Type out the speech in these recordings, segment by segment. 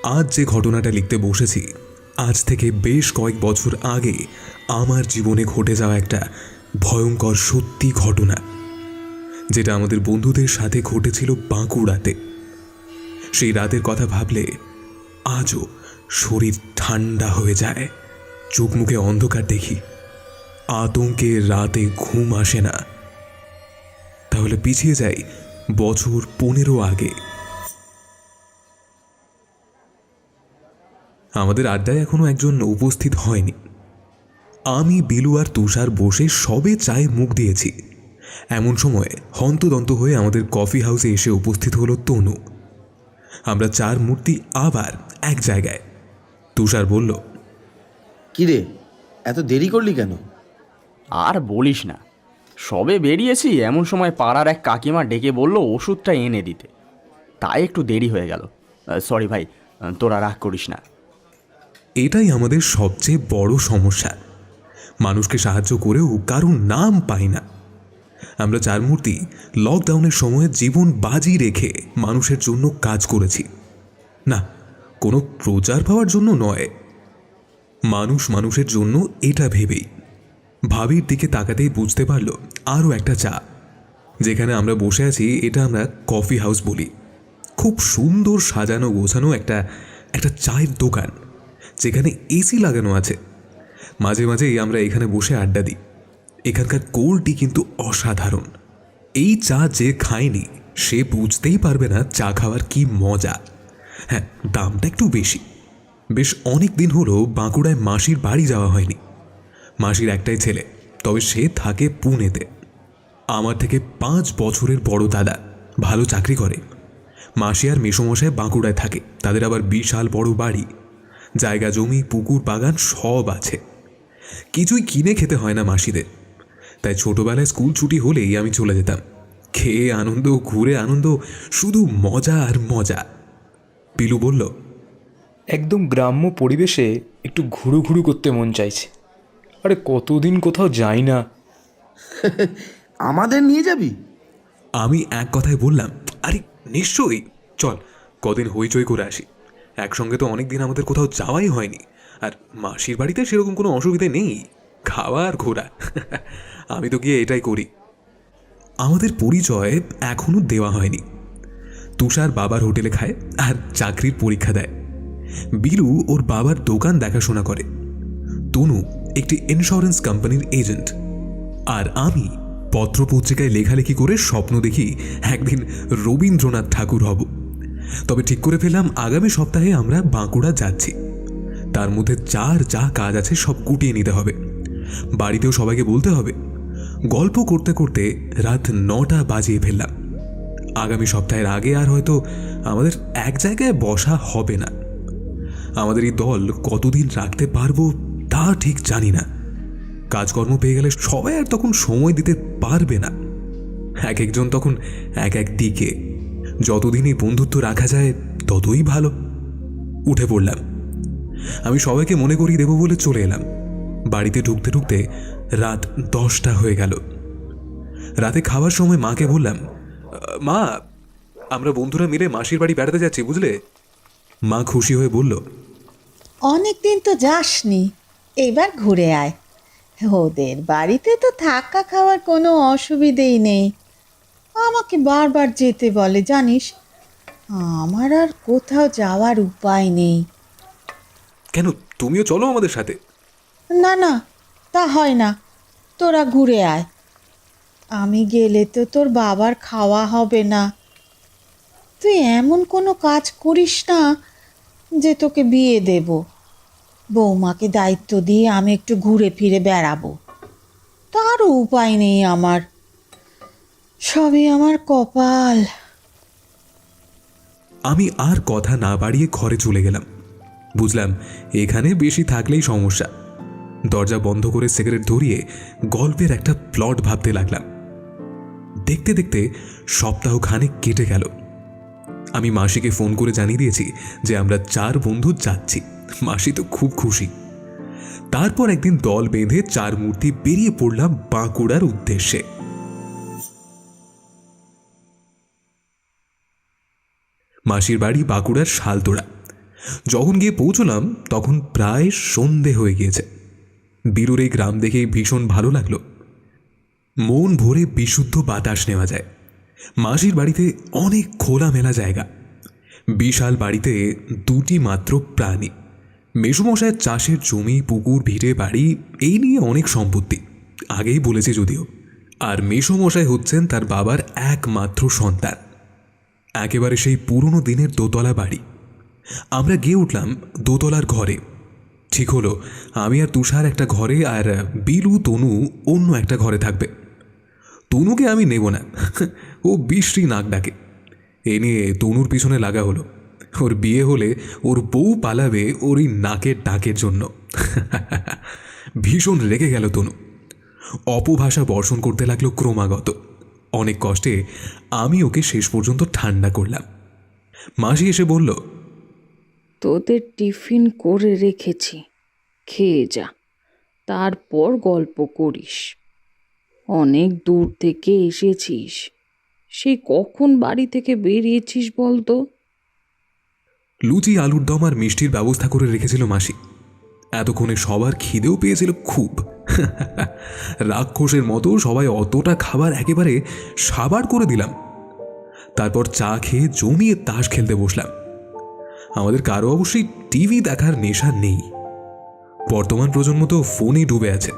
আজ যে ঘটনাটা লিখতে বসেছি, আজ থেকে বেশ কয়েক বছর আগে আমার জীবনে ঘটে যাওয়া একটা ভয়ঙ্কর সত্যি ঘটনা, যেটা আমাদের বন্ধুদের সাথে ঘটেছিল বাঁকুড়াতে। সেই রাতের কথা ভাবলে আজও শরীর ঠান্ডা হয়ে যায়, চোখ মুখে অন্ধকার দেখি, আতঙ্কে রাতে ঘুম আসে না। তাহলে পিছিয়ে যাই বছর 15 আগে। আমাদের আড্ডায় এখনো একজন উপস্থিত হয়নি। আমি, বিলু আর তুষার বসে সবে চায়ে মুখ দিয়েছি। এমন সময় হন্তদন্ত হয়ে আমাদের কফি হাউসে এসে উপস্থিত হলো তনু। আমরা চার মূর্তি আবার এক জায়গায়। তুষার বলল, কিরে, এত দেরি করলি কেন? আর বলিস না, সবে বেরিয়েছি এমন সময় পাড়ার এক কাকিমা ডেকে বলল ওষুধটা এনে দিতে, তাই একটু দেরি হয়ে গেল। সরি ভাই, তোরা রাগ করিস না। এটাই আমাদের সবচেয়ে বড় সমস্যা, মানুষকে সাহায্য করেও কারোর নাম পাই না। আমরা চার মূর্তি লকডাউনের সময় জীবন বাজি রেখে মানুষের জন্য কাজ করেছি। না, কোনো প্রচার পাওয়ার জন্য নয়, মানুষ মানুষের জন্য, এটা ভেবেই। ভাবির দিকে তাকাতেই বুঝতে পারল আরও একটা চা। যেখানে আমরা বসে আছি এটা আমরা কফি হাউস বলি। খুব সুন্দর সাজানো গোছানো একটা চায়ের দোকান, যেখানে এসি লাগানো আছে। মাঝে মাঝেই আমরা এখানে বসে আড্ডা দিই। এখানকার কোল্ড টি কিন্তু অসাধারণ। এই চা যে খায়নি সে বুঝতেই পারবে না চা খাওয়ার কি মজা। হ্যাঁ, দামটা একটু বেশি। বেশ অনেক দিন হলো বাঁকুড়ায় মাসির বাড়ি যাওয়া হয়নি। মাসির একটাই ছেলে, তবে সে থাকে পুনেতে। আমার থেকে 5 বছরের বড় দাদা, ভালো চাকরি করে। মাসি আর মেসোমশাই বাঁকুড়ায় থাকে, তাদের আবার বিশাল বড় বাড়ি, জায়গা জমি পুকুর বাগান সব আছে। কিছুই কিনে খেতে হয় না মাসিদের। তাই ছোটবেলায় স্কুল ছুটি হলেই আমি চলে যেতাম। খেয়ে আনন্দ, ঘুরে আনন্দ, শুধু মজা আর মজা। পিলু বলল, একদম গ্রাম্য পরিবেশে একটু ঘুরু ঘুরু করতে মন চাইছে। আরে কতদিন কোথাও যাই না। আমাদের নিয়ে যাবি? আমি এক কথায় বললাম, আরে নিশ্চয়ই, চল কদিন হইচই করে আসি। একসঙ্গে তো অনেক দিন আমাদের কোথাও যাওয়াই হয়নি। আর মাসির বাড়িতে সেরকম কোনো অসুবিধে নেই, খাওয়া আর ঘোরা। আমি তো গিয়ে এটাই করি। আমাদের পরিচয় এখনো দেওয়া হয়নি। তুষার বাবার হোটেলে খায় আর চাকরির পরীক্ষা দেয়। বিলু ওর বাবার দোকান দেখাশোনা করে। তনু একটি ইন্স্যুরেন্স কোম্পানির এজেন্ট। আর আমি পত্রপত্রিকায় লেখালেখি করে স্বপ্ন দেখি একদিন রবীন্দ্রনাথ ঠাকুর হব। তবে ঠিক করে ফেললাম আগামী সপ্তাহে আমরা বাঁকুড়া যাচ্ছি। তার মধ্যে যা কাজ আছে সব গুটিয়ে নিতে হবে, বাড়িতেও সবাইকে বলতে হবে। গল্প করতে করতে রাত 9টা বাজিয়ে ফেললাম। আগামী সপ্তাহের আগে আর হয়তো আমাদের এক জায়গায় বসা হবে না। আমাদের এই দল কতদিন রাখতে পারবো তা ঠিক জানি না। কাজকর্ম পেয়ে গেলে সবাই আর তখন সময় দিতে পারবে না। এক একজন তখন এক এক দিকে। যতদিনই বন্ধুত্ব রাখা যায় ততই ভালো। উঠে পড়লাম। আমি সবাইকে মনে করিয়ে দেবো বলে চলে এলাম। বাড়িতে ঢুকতে ঢুকতে রাত 10টা হয়ে গেল। রাতে খাওয়ার সময় মাকে বললাম, মা, আমরা বন্ধুরা মিলে মাসির বাড়ি বেড়াতে যাচ্ছি, বুঝলে? মা খুশি হয়ে বলল, অনেক দিন তো যাসনি, এবার ঘুরে আয়। ওদের বাড়িতে তো থাকা খাওয়ার কোনো অসুবিধেই নেই। আমাকে বারবার যেতে বলে জানিস, আমার আর কোথাও যাওয়ার উপায় নেই। কেন, তুমিও চলো আমাদের সাথে। না না, তা হয় না, তোরা ঘুরে আয়। আমি গেলে তো তোর বাবার খাওয়া হবে না। তুই এমন কোনো কাজ করিস না যে তোকে বিয়ে দেব। বৌমাকে দায়িত্ব দিয়ে আমি একটু ঘুরে ফিরে বেড়াবো, তারও উপায় নেই আমার। সবই আমার কপাল। আমি আর কথা না বাড়িয়ে ঘরে চলে গেলাম। বুঝলাম এখানে বেশি থাকলেই সমস্যা। দরজা বন্ধ করে সিগারেট ধরিয়ে গল্পের একটা প্লট ভাবতে লাগলাম। দেখতে দেখতে সপ্তাহ খানেক কেটে গেল। আমি মাসিকে ফোন করে জানিয়ে দিয়েছি যে আমরা 4 বন্ধু যাচ্ছি। মাসি তো খুব খুশি। তারপর একদিন দল বেঁধে 4 মূর্তি বেরিয়ে পড়লাম বাঁকুড়ার উদ্দেশ্যে। মাসির বাড়ি বাঁকুড়ার শালতোড়া। যখন গিয়ে পৌঁছলাম তখন প্রায় সন্ধে হয়ে গিয়েছে। বীরুর এই গ্রাম দেখেই ভীষণ ভালো লাগলো। মন ভরে বিশুদ্ধ বাতাস নেওয়া যায়। মাসির বাড়িতে অনেক খোলামেলা জায়গা। বিশাল বাড়িতে দুটি মাত্র প্রাণী। মেসোমশায়ের চাষের জমি, পুকুর, ভিটে বাড়ি, এই নিয়ে অনেক সম্পত্তি, আগেই বলেছি যদিও। আর মেসোমশাই হচ্ছেন তার বাবার একমাত্র সন্তান। একেবারে সেই পুরনো দিনের দোতলা বাড়ি। আমরা গিয়ে উঠলাম দোতলার ঘরে। ঠিক হলো আমি আর তুষার একটা ঘরে, আর বিলু, তনু অন্য একটা ঘরে থাকবে। তনুকে আমি নেব না, ও বিশ্রী নাক ডাকে। এ নিয়ে তনুর পিছনে লাগা হলো। ওর বিয়ে হলে ওর বউ পালাবে ওর এই নাকের ডাকের জন্য। ভীষণ রেগে গেল তনু। অপভাষা বর্ষণ করতে লাগলো ক্রমাগত। অনেক কষ্টে আমি ওকে শেষ পর্যন্ত ঠান্ডা করলাম। মাসি এসে বলল, তোদের টিফিন করে রেখেছি, খেয়ে যা, তারপর গল্প করিস। অনেক দূর থেকে এসেছিস, সেই কখন বাড়ি থেকে বেরিয়েছিস বলতো? লুচি, আলুর দম আর মিষ্টির ব্যবস্থা করে রেখেছিল মাসি। এতক্ষণে সবার খিদেও পেয়েছিল খুব। রাক্ষসের মতো সবাই অতটা খাবার একেবারে সাবার করে দিলাম। তারপর চা খেয়ে জমিয়ে তাস খেলতে বসলাম। আমাদের কারো অবশ্যই টিভি দেখার নেশা নেই। বর্তমান প্রজন্ম তো ফোনে ডুবে আছে।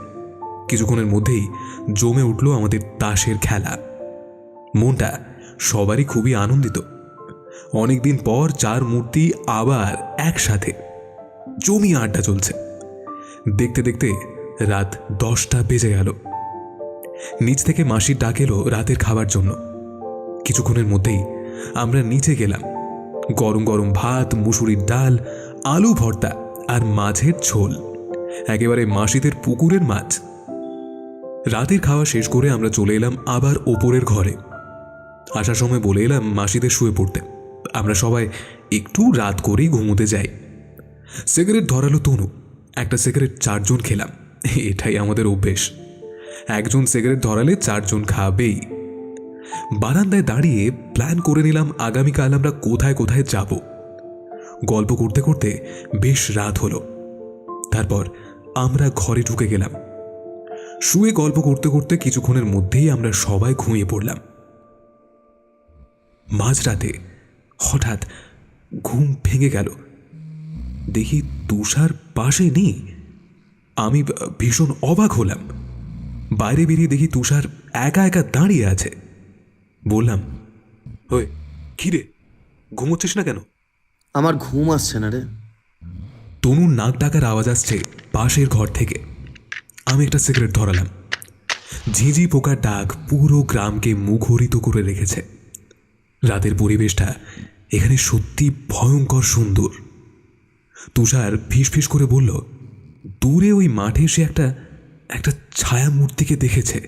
কিছুক্ষণের মধ্যেই জমে উঠল আমাদের তাসের খেলা। মনটা সবারই খুবই আনন্দিত। অনেকদিন পর চার মূর্তি আবার একসাথে। জমিয়ে আড্ডা চলছে। দেখতে দেখতে রাত 10টা বেজে গেল। নিচ থেকে মাসির ডাক এলো রাতের খাবার জন্য। কিছুক্ষণের মধ্যেই আমরা নিচে গেলাম। গরম গরম ভাত, মুসুরির ডাল, আলু ভর্তা আর মাছের ঝোল, একেবারে মাসিদের পুকুরের মাছ। রাতের খাওয়া শেষ করে আমরা চলে এলাম আবার ওপরের ঘরে। আসার সময় বলে এলাম মাসিদের শুয়ে পড়তে। আমরা সবাই একটু রাত করেই ঘুমোতে যাই। সিগারেট ধরালো তনু। একটা সিগারেট 4 জন খেলাম। এটাই আমাদের অভ্যেস। একজন সিগারেট ধরালে 4 জন খাবেই। বারান্দায় দাঁড়িয়ে প্ল্যান করে নিলাম আগামীকাল আমরা কোথায় কোথায় যাব। গল্প করতে করতে বেশ রাত হলো। তারপর আমরা ঘরে ঢুকে গেলাম। শুয়ে গল্প করতে করতে কিছুক্ষণের মধ্যেই আমরা সবাই ঘুমিয়ে পড়লাম। মাঝরাতে হঠাৎ ঘুম ভেঙে গেল। দেখি তুষার পাশে নেই। আমি ভীষণ অবাক হলাম। বাইরে বেরিয়ে দেখি তুষার একা একা দাঁড়িয়ে আছে। বললাম, ওই কি রে, ঘুমোচ্ছিস না কেন? আমার ঘুম আসছে না রে। তনুর নাক ডাকার আওয়াজ আসছে পাশের ঘর থেকে। আমি একটা সিগারেট ধরালাম। ঝিঁঝি পোকার ডাক পুরো গ্রামকে মুখরিত করে রেখেছে। রাতের পরিবেশটা এখানে সত্যি ভয়ঙ্কর সুন্দর। তুষার ফিসফিস করে বলল, দূরে ওই মাঠে সে একটা একটা ছায়া মূর্তিকে দেখেছে।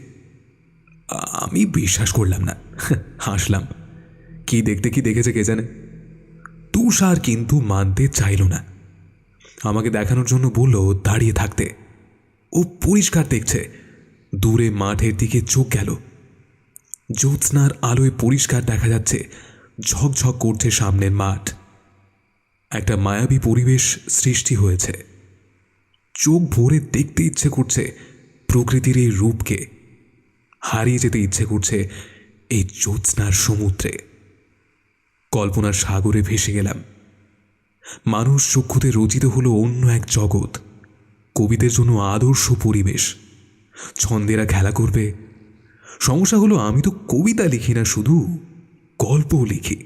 আমি বিশ্বাস করলাম না, হাসলাম। কি দেখতে কি দেখেছে কে জানে। তুষার কিন্তু মানতে চাইল না। আমাকে দেখানোর জন্য বলল দাঁড়িয়ে থাকতে। ও পরিষ্কার দেখছে। দূরে মাঠের দিকে চোখ গেল। জ্যোৎস্নার আলোয় পরিষ্কার দেখা যাচ্ছে ঝকঝক করছে সামনের মাঠ। একটা মায়াবী পরিবেশ সৃষ্টি হয়েছে। চোখ ভরে দেখতে ইচ্ছে করছে প্রকৃতির এই রূপকে। হারিয়ে যেতে ইচ্ছে করছে এই জ্যোৎস্নার সমুদ্রে। কল্পনার সাগরে ভেসে গেলাম। মানুষ চক্ষুতে রচিত হলো অন্য এক জগৎ। কবিদের জন্য আদর্শ পরিবেশ। ছন্দেরা খেলা করবে। সমস্যা হলো আমি তো কবিতা লিখি না, শুধু গল্পও লিখি।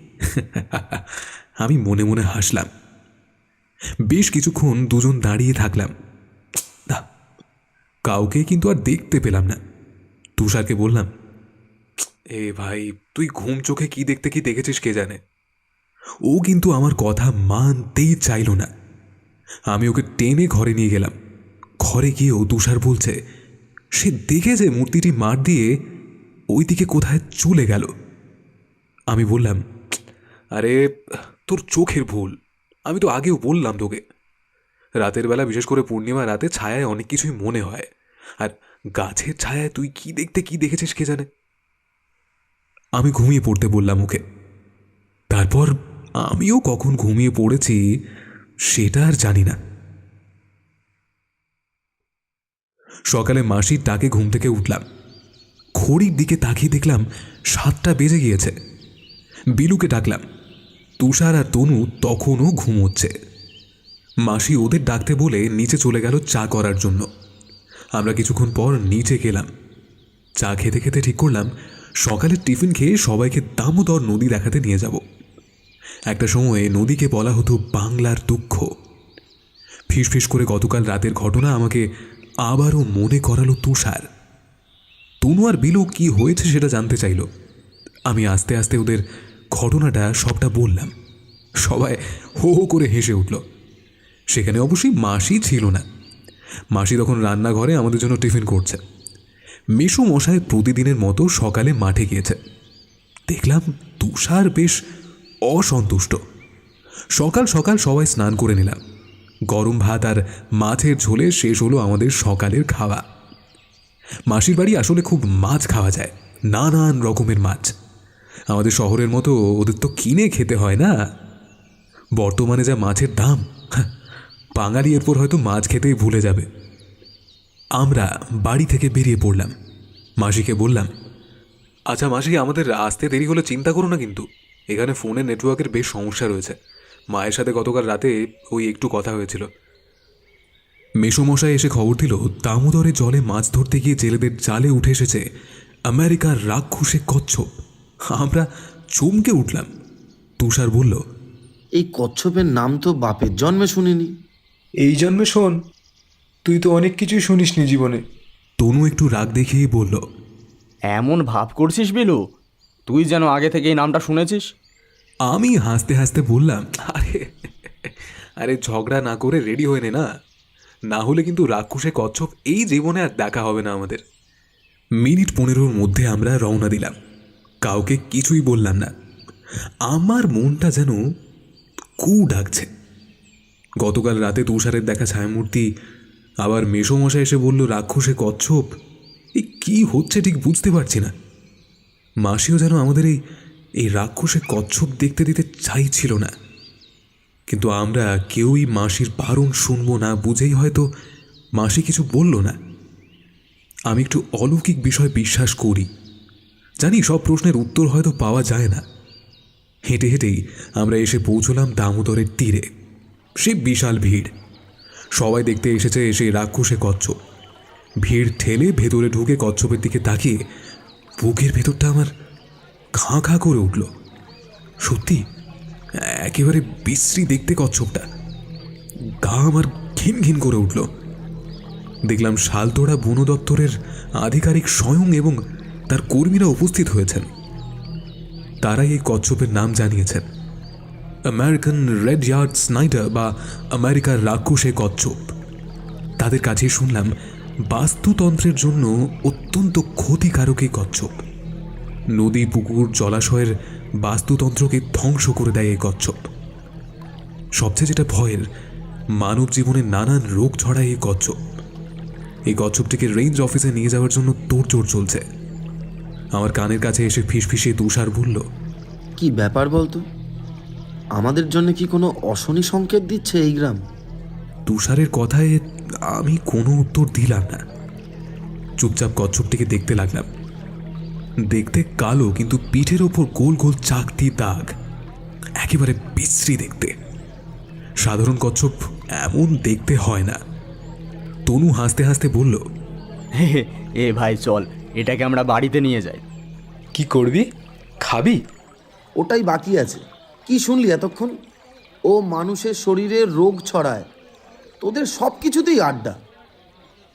আমি মনে মনে হাসলাম। বেশ কিছুক্ষণ দুজন দাঁড়িয়ে থাকলাম। কাউকে কিন্তু আর দেখতে পেলাম না। তুষারকে বললাম, এ ভাই, তুই ঘুম চোখে কি দেখতে কি দেখেছিস কে জানে। ও কিন্তু আমার কথা মানতেই চাইল না। আমি ওকে টেনে ঘরে নিয়ে গেলাম। ঘরে গিয়েও তুষার বলছে সে দেখেছে মূর্তিটি মার দিয়ে ওই দিকে কোথায় চলে গেল। আমি বললাম, আরে তোর চোখের ভুল, আমি তো আগেও বললাম তোকে। রাতের বেলা, বিশেষ করে পূর্ণিমা রাতে, ছায়ায় অনেক কিছুই মনে হয়। আর গাছের ছায়ায় তুই কি দেখতে কি দেখেছিস কে জানে। আমি ঘুমিয়ে পড়তে বললাম ওকে। তারপর আমিও কখন ঘুমিয়ে পড়েছি সেটা আর জানি না। সকালে মাসির ডাকে ঘুম থেকে উঠলাম। ঘড়ির দিকে তাকিয়ে দেখলাম 7টা বেজে গিয়েছে। বিলুকে ডাকলাম। তুষার আর তনু তখনও ঘুমোচ্ছে। মাসি ওদের ডাকতে বলে নিচে চলে গেল চা করার জন্য। আমরা কিছুক্ষণ পর নিচে গেলাম। চা খেতে খেতে ঠিক করলাম সকালের টিফিন খেয়ে সবাইকে দামোদর নদী দেখাতে নিয়ে যাব। একটা সময়ে নদীকে বলা হতো বাংলার দুঃখ। ফিসফিস করে গতকাল রাতের ঘটনা আমাকে আবারও মনে করালো তুষার। তনু আর বিলু কি হয়েছে সেটা জানতে চাইল। আমি আস্তে আস্তে ওদের ঘটনাটা সবটা বললাম। সবাই হো হো করে হেসে উঠল। সেখানে অবশ্যই মাসি ছিল না। মাসি তখন রান্নাঘরে আমাদের জন্য টিফিন করছে। মেসো মশাই প্রতিদিনের মতো সকালে মাঠে গিয়েছে। দেখলাম তুষার বেশ অসন্তুষ্ট। সকাল সকাল সবাই স্নান করে নিলাম। গরম ভাত আর মাছের ঝোলে শেষ হলো আমাদের সকালের খাওয়া। মাসির বাড়ি আসলে খুব মাছ খাওয়া যায়, নানান রকমের মাছ। আমাদের শহরের মতো ওদের তো কিনে খেতে হয় না। বর্তমানে যা মাছের দাম, বাঙালি এরপর হয়তো মাছ খেতেই ভুলে যাবে। আমরা বাড়ি থেকে বেরিয়ে পড়লাম। মাসিকে বললাম, আচ্ছা মাসি, আমাদের আসতে দেরি হলে চিন্তা করো না, কিন্তু এখানে ফোনের নেটওয়ার্কের বেশ সমস্যা রয়েছে। মায়ের সাথে গতকাল রাতে ওই একটু কথা হয়েছিল। মেসোমশাই এসে খবর দিল দামোদরে জলে মাছ ধরতে গিয়ে জেলেদের জালে উঠে এসেছে আমেরিকার রাক্ষসে কচ্ছপ। আমরা চমকে উঠলাম। তুষার বলল, এই কচ্ছপের নাম তো বাপের জন্মে শুনিনি। এই জন্মে শোন, তুই তো অনেক কিছুই শুনিসনি জীবনে। তনু একটু রাগ দেখিয়ে বলল, এমন ভাব করছিস বিলু, তুই যেন আগে থেকে এই নামটা শুনেছিস। আমি হাসতে হাসতে বললাম, আরে আরে ঝগড়া না করে রেডি হয়ে নে না, না হলে কিন্তু রাক্ষসে কচ্ছপ এই জীবনে আর দেখা হবে না আমাদের। মিনিট 15-র মধ্যে আমরা রওনা দিলাম। কাউকে কিছুই বললাম না। আমার মনটা যেন কু ডাকছে। গতকাল রাতে তুষারের দেখা ছায়ামূর্তি, আবার মেসোমশাই এসে বলল রাক্ষসে কচ্ছপ। এই কী হচ্ছে ঠিক বুঝতে পারছি না। মাসিও যেন আমাদের এই রাক্ষসে কচ্ছপ দেখতে দিতে চাইছিল না। কিন্তু আমরা কেউই মাসির বারণ শুনব না বুঝেই হয়তো মাসি কিছু বলল না। আমি একটু অলৌকিক বিষয় বিশ্বাস করি। জানি সব প্রশ্নের উত্তর হয়তো পাওয়া যায় না। হেঁটে হেঁটেই আমরা এসে পৌঁছলাম দামোদরের তীরে। সে বিশাল ভিড়। সবাই দেখতে এসেছে সেই রাক্ষসে কচ্ছপ। ভিড় ঠেলে ভেতরে ঢুকে কচ্ছপের দিকে তাকিয়ে বুকের ভেতরটা আমার খাঁ খাঁ করে উঠল। সত্যি একেবারে বিশ্রী দেখতে কচ্ছপটা। গা আমার ঘিন ঘিন করে উঠল। দেখলাম শালতোড়া বন দপ্তরের আধিকারিক স্বয়ং এবং তার কর্মীরা উপস্থিত হয়েছেন। তারাই এই কচ্ছপের নাম জানিয়েছেন আমেরিকান রেড ইয়ার্ড স্নাইডার বা আমেরিকার রাক্ষসে কচ্ছপ। তাদের কাছে শুনলাম বাস্তুতন্ত্রের জন্য অত্যন্ত ক্ষতিকারক এই কচ্ছপ। নদী, পুকুর, জলাশয়ের বাস্তুতন্ত্রকে ধ্বংস করে দেয় এই কচ্ছপ। সবচেয়ে যেটা ভয়ের, মানব জীবনে নানান রোগ ছড়ায় এই কচ্ছপ। এই কচ্ছপটিকে রেঞ্জ অফিসে নিয়ে যাওয়ার জন্য তোড়জোড় চলছে। আমার কানের কাছে এসে ফিসফিসিয়ে তুষার বলল, কি ব্যাপার বলতো? আমাদের জন্য কি কোনো অশনি সংকেত দিচ্ছে এই গ্রাম? তুষারের কথায় আমি কোনো উত্তর দিলাম না। চুপচাপ কচ্ছপটিকে দেখতে লাগলাম। দেখতে কালো, কিন্তু পিঠের ওপর গোল গোল চাকতি দাগ, একেবারে বিশ্রী দেখতে। সাধারণ কচ্ছপ এমন দেখতে হয় না। তনু হাসতে হাসতে বলল, এ ভাই চল, এটাকে আমরা বাড়িতে নিয়ে যাই। কি করবি? খাবি? ওটাই বাকি আছে। কি শুনলি এতক্ষণ? ও মানুষের শরীরে রোগ ছড়ায়। তোদের সব কিছুতেই আড্ডা,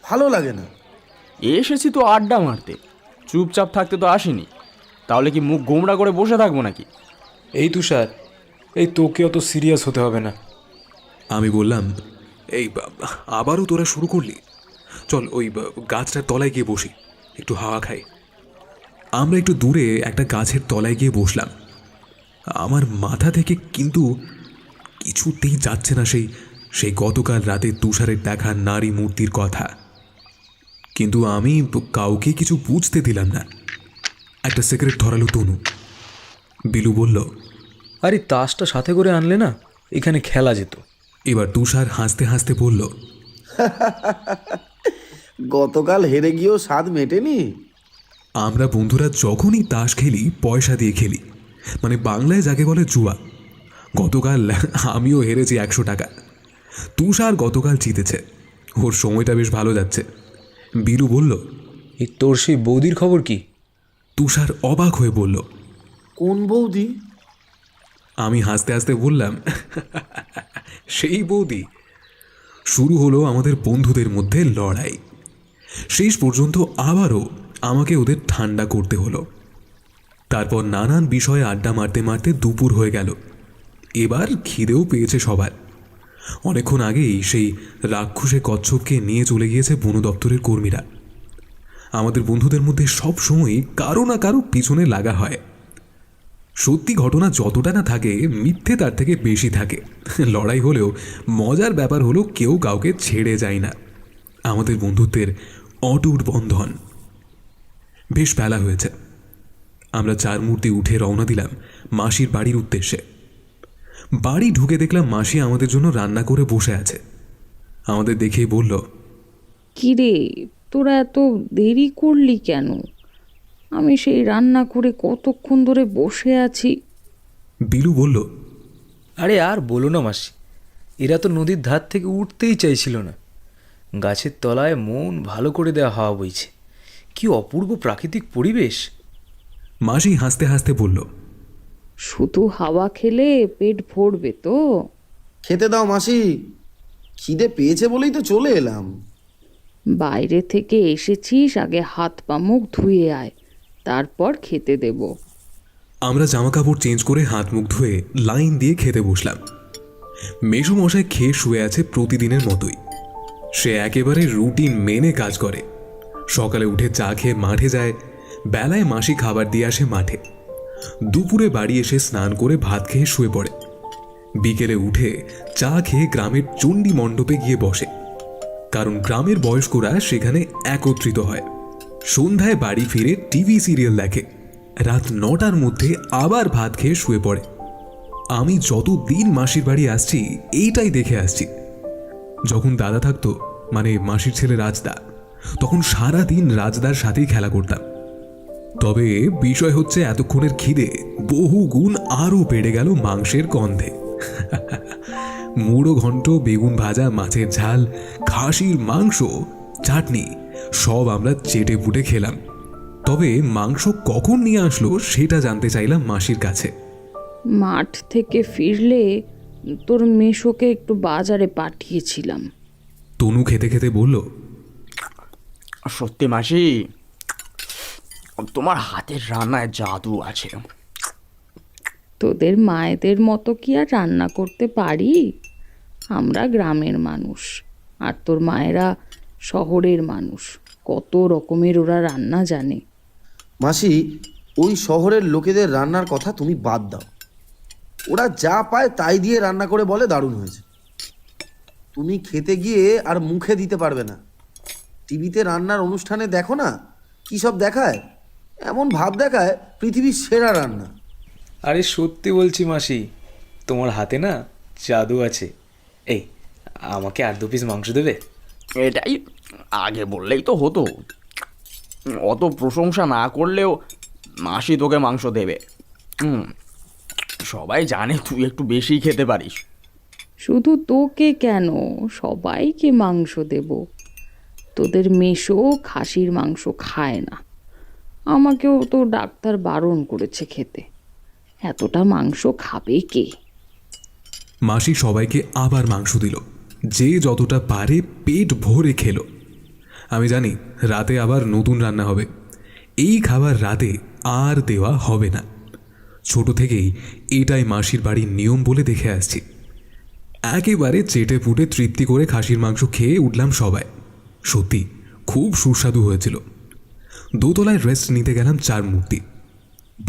ভালো লাগে না। এসেছি তো আড্ডা মারতে, চুপচাপ থাকতে তো আসিনি। তাহলে কি মুখ গোমড়া করে বসে থাকবো নাকি? এই তুষার, এই তোকে অত সিরিয়াস হতে হবে না। আমি বললাম, এই আবারও তোরা শুরু করলি? চল ওই গাছটার তলায় গিয়ে বসি, একটু হাওয়া খাই। আমরা একটু দূরে একটা গাছের তলায় গিয়ে বসলাম। আমার মাথা থেকে কিন্তু কিছুতেই যাচ্ছে না সেই গতকাল রাতে তুষারের দেখা নারী মূর্তির কথা। কিন্তু আমি কাউকে কিছু বুঝতে দিলাম না। একটা সিগারেট ধরালো তনু। বিলু বলল, আরে তাসটা সাথে করে আনলে না, এখানে খেলা যেত। এবার তুষার হাসতে হাসতে বলল, গতকাল হেরে গিয়েও স্বাদ মেটেনি। আমরা বন্ধুরা যখনই তাস খেলি পয়সা দিয়ে খেলি, মানে বাংলায় যাকে বলে জুয়া। গতকাল আমিও হেরেছি 100 টাকা। তুষার গতকাল জিতেছে, ওর সময়টা বেশ ভালো যাচ্ছে। বিলু বলল, এই তোর সেই বৌদির খবর কি? তুষার অবাক হয়ে বলল। কোন বৌদি? আমি হাসতে হাসতে বললাম, সেই বৌদি। শুরু হলো আমাদের বন্ধুদের মধ্যে লড়াই। শেষ পর্যন্ত আবারও আমাকে ওদের ঠান্ডা করতে হলো। তারপর নানান বিষয়ে আড্ডা মারতে মারতে দুপুর হয়ে গেল। এবার খিদেও পেয়েছে সবার। অনেকক্ষণ আগেই সেই রাক্ষসে কচ্ছপকে নিয়ে চলে গিয়েছে বন দপ্তরের কর্মীরা। আমাদের বন্ধুদের মধ্যে সব সময়ই কারো না কারো পিছনে লাগা হয়। সত্যি ঘটনা যতটা না থাকে, মিথ্যে তার থেকে বেশি থাকে। লড়াই হলেও মজার ব্যাপার হলো কেউ কাউকে ছেড়ে যায় না। আমাদের বন্ধুত্বের অটুট বন্ধন। বেশ বেলা হয়েছে। আমরা চার মূর্তি উঠে রওনা দিলাম মাসির বাড়ির উদ্দেশ্যে। বাড়ি ঢুকে দেখলাম মাসি আমাদের জন্য রান্না করে বসে আছে। আমাদের দেখেই বলল, কিরে, তোরা এত দেরি করলি কেন? আমি সেই রান্না করে কতক্ষণ ধরে বসে আছি। বিলু বলল, আরে আর বলো না মাসি, এরা তো নদীর ধার থেকে উঠতেই চাইছিল না। গাছের তলায় মন ভালো করে দেওয়া হাওয়া বইছে, কি অপূর্ব প্রাকৃতিক পরিবেশ। মাসি হাসতে হাসতে বলল, শুধু হাওয়া খেলে পেট ভরবে তো? খেতে দাও মাসি, খিদে পেয়েছে বলেই তো চলে এলাম। বাইরে থেকে এসেছিস, আগে হাত পা মুখ ধুয়ে আয়, তারপর খেতে দেব। আমরা জামা কাপড় চেঞ্জ করে হাত মুখ ধুয়ে লাইন দিয়ে খেতে বসলাম। মেসো মশাই খেয়ে শুয়ে আছে প্রতিদিনের মতোই। সে একেবারে রুটিন মেনে কাজ করে। সকালে উঠে চা খেয়ে মাঠে যায়, বেলায় মাসি খাবার দিয়ে আসে মাঠে। দুপুরে বাড়ি এসে স্নান করে ভাত খেয়ে শুয়ে পড়ে। বিকেলে উঠে চা খেয়ে গ্রামের চণ্ডী মণ্ডপে গিয়ে বসে, কারণ গ্রামের বয়স্করা সেখানে একত্রিত হয়। সন্ধ্যায় বাড়ি ফিরে টিভি সিরিয়াল দেখে। রাত 9টার মধ্যে আবার ভাত খেয়ে শুয়ে পড়ে। আমি যতদিন মাসির বাড়ি আসছি এইটাই দেখে আসছি। যখন দাদা থাকতো, মানে মাসির ছেলে রাজদা, তখন সারা দিন রাজদার সাথেই খেলা করতাম। তবে বিষয় হচ্ছে এতক্ষণের খিদে বহু গুণ আরও বেড়ে গেল মাংসের গন্ধে। মুড়ো ঘন্ট, বেগুন ভাজা, মাছের ঝাল, খাসির মাংস, চাটনি সব আমরা চেটে পুটে খেলাম। তবে মাংস কখন নিয়ে আসলো সেটা জানতে চাইলাম মাসির কাছে। মাঠ থেকে ফিরলে তোর মেশোকে একটু বাজারে পাঠিয়েছিলাম। তনু খেতে খেতে বলল, সত্যি মাসি, তোমার হাতের রান্নায় জাদু আছে। তোদের মায়েদের মতো কি আর রান্না করতে পারি? আমরা গ্রামের মানুষ, আর তোর মায়েরা শহরের মানুষ। কত রকমের ওরা রান্না জানে। মাসি, ওই শহরের লোকেদের রান্নার কথা তুমি বাদ দাও। ওরা যা পায় তাই দিয়ে রান্না করে বলে দারুণ হয়েছে। তুমি খেতে গিয়ে আর মুখে দিতে পারবে না। টিভিতে রান্নার অনুষ্ঠানে দেখো না কী সব দেখায়, এমন ভাব দেখায় পৃথিবীর সেরা রান্না। আরে সত্যি বলছি মাসি, তোমার হাতে না জাদু আছে। এই, আমাকে 8-2 পিস মাংস দেবে? এটাই আগে বললেই তো হতো। অত প্রশংসা না করলেও মাসি তোকে মাংস দেবে। সবাই জানে তুই একটু বেশি খেতে পারিস। শুধু তোকে কেন, সবাইকে মাংস দেব। তোদের মেশো খাসির মাংস খায় না, আমাকেও তো ডাক্তার বারণ করেছে খেতে। এতটা মাংস খাবে কে? মাসি সবাইকে আবার মাংস দিল। যে যতটা পারে পেট ভরে খেলো। আমি জানি রাতে আবার নতুন রান্না হবে। এই খাবার রাতে আর দেওয়া হবে না। ছোট থেকেই এটাই মাসির বাড়ির নিয়ম বলে দেখে আসছি। একেবারে চেটে পুটে তৃপ্তি করে খাসির মাংস খেয়ে উঠলাম সবাই। সত্যি খুব সুস্বাদু হয়েছিল। দোতলায় রেস্ট নিতে গেলাম চার মূর্তি।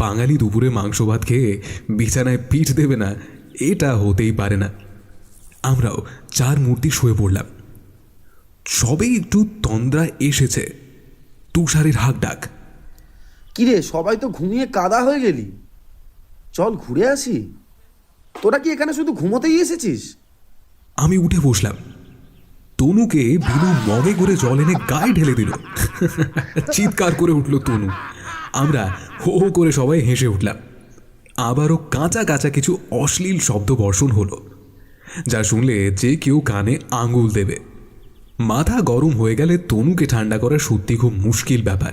বাঙালি দুপুরে মাংস ভাত খেয়ে বিছানায় পিঠ দেবে না, এটা হতেই পারে না। আমরাও চার মূর্তি শুয়ে পড়লাম। সবেই একটু তন্দ্রা এসেছে। তুষারের হাঁক ডাক, কিরে, সবাই তো ঘুমিয়ে কাদা হয়ে গেলি, চল ঘুরে আসি। তোরা কি এখানে শুধু ঘুমোতেই এসেছিস? আমি উঠে বসলাম। তনুকে বিলু মগে করে জল এনে গায়ে ঢেলে দিল। চিৎকার করে উঠল তনু। আমরা হো হো করে সবাই হেসে উঠলাম। আবারও কাঁচা কাঁচা কিছু অশ্লীল শব্দ বর্ষণ হলো, যা শুনলে যে কেউ কানে আঙুল দেবে। মাথা গরম হয়ে গেলে তনুকে ঠান্ডা করা সত্যি খুব মুশকিল ব্যাপার।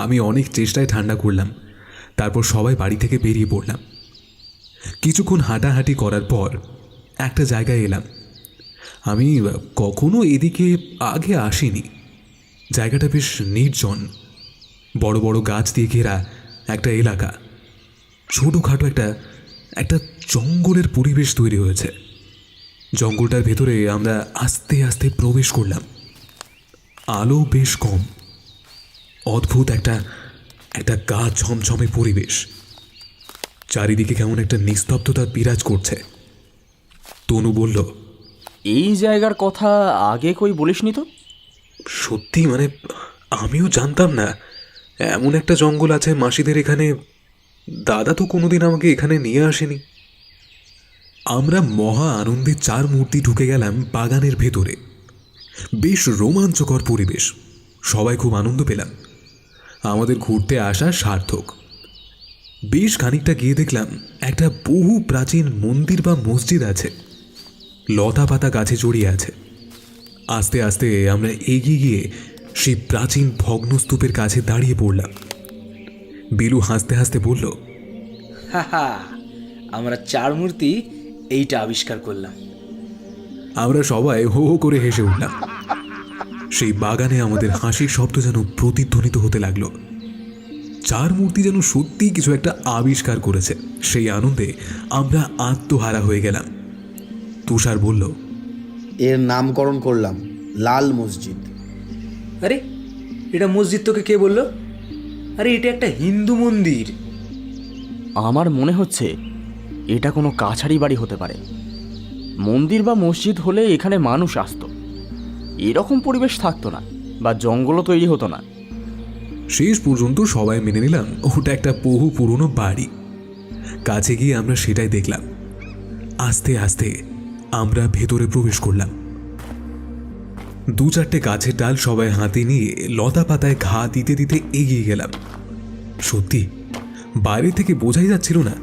আমি অনেক চেষ্টায় ঠান্ডা করলাম। তারপর সবাই বাড়ি থেকে বেরিয়ে পড়লাম। কিছুক্ষণ হাঁটাহাঁটি করার পর একটা জায়গায় এলাম। আমি কখনো এদিকে আগে আসিনি। জায়গাটা বেশ নির্জন, বড় বড় গাছ দিয়ে ঘেরা একটা এলাকা। ছোটোখাটো একটা জঙ্গলের পরিবেশ তৈরি হয়েছে। জঙ্গলটার ভেতরে আমরা আস্তে আস্তে প্রবেশ করলাম। আলো বেশ কম, অদ্ভুত একটা গা ছমছমে পরিবেশ। চারিদিকে কেমন একটা নিস্তব্ধতা বিরাজ করছে। তনু বলল, এই জায়গার কথা আগে কই বলিসনি তো? সত্যি মানে আমিও জানতাম না এমন একটা জঙ্গল আছে মাসিদের এখানে। দাদা তো কোনোদিন আমাকে এখানে নিয়ে আসেনি। আমরা মহা আনন্দে 4 মূর্তি ঢুকে গেলাম বাগানের ভেতরে। বেশ রোমাঞ্চকর পরিবেশ, সবাই খুব আনন্দ পেলাম। আমাদের ঘুরতে আসা সার্থক। বেশ খানিকটা গিয়ে দেখলাম একটা বহু প্রাচীন মন্দির বা মসজিদ আছে, লতা পাতা গাছে জড়িয়ে আছে। আস্তে আস্তে আমরা এগিয়ে গিয়ে সেই প্রাচীন ভগ্নস্তূপের কাছে দাঁড়িয়ে পড়লাম। বিলু হাসতে হাসতে বলল, হাহা, আমরা 4 মূর্তি এইটা আবিষ্কার করলাম। আমরা সবাই হো হো করে হেসে উঠলাম। সেই বাগানে আমাদের হাসির শব্দ যেন প্রতিধ্বনিত হতে লাগলো। 4 মূর্তি যেন সত্যিই কিছু একটা আবিষ্কার করেছে। সেই আনন্দে আমরা আত্মহারা হয়ে গেলাম। তুষার বলল, এর নামকরণ করলাম লাল মসজিদ। আরে এটা মসজিদ তোকে কে বললো? আরে এটা একটা হিন্দু মন্দির। আমার মনে হচ্ছে এটা কোনো কাছারি বাড়ি হতে পারে। মন্দির বা মসজিদ হলে এখানে মানুষ আসতো, এরকম পরিবেশ থাকতো না, বা জঙ্গলও তৈরি হতো না। শেষ পর্যন্ত সবাই মেনে নিলাম ওটা একটা বহু পুরনো বাড়ি। কাছে গিয়ে আমরা সেটাই দেখলাম। আস্তে আস্তে আমরা ভেতরে প্রবেশ করলাম। 2-4টে গাছের ডাল সবাই হাতে নিয়ে লতা পাতায় ঘা দিতে দিতে এগিয়ে গেলাম। সত্যি বাইরে থেকে বোঝাই যাচ্ছিল না,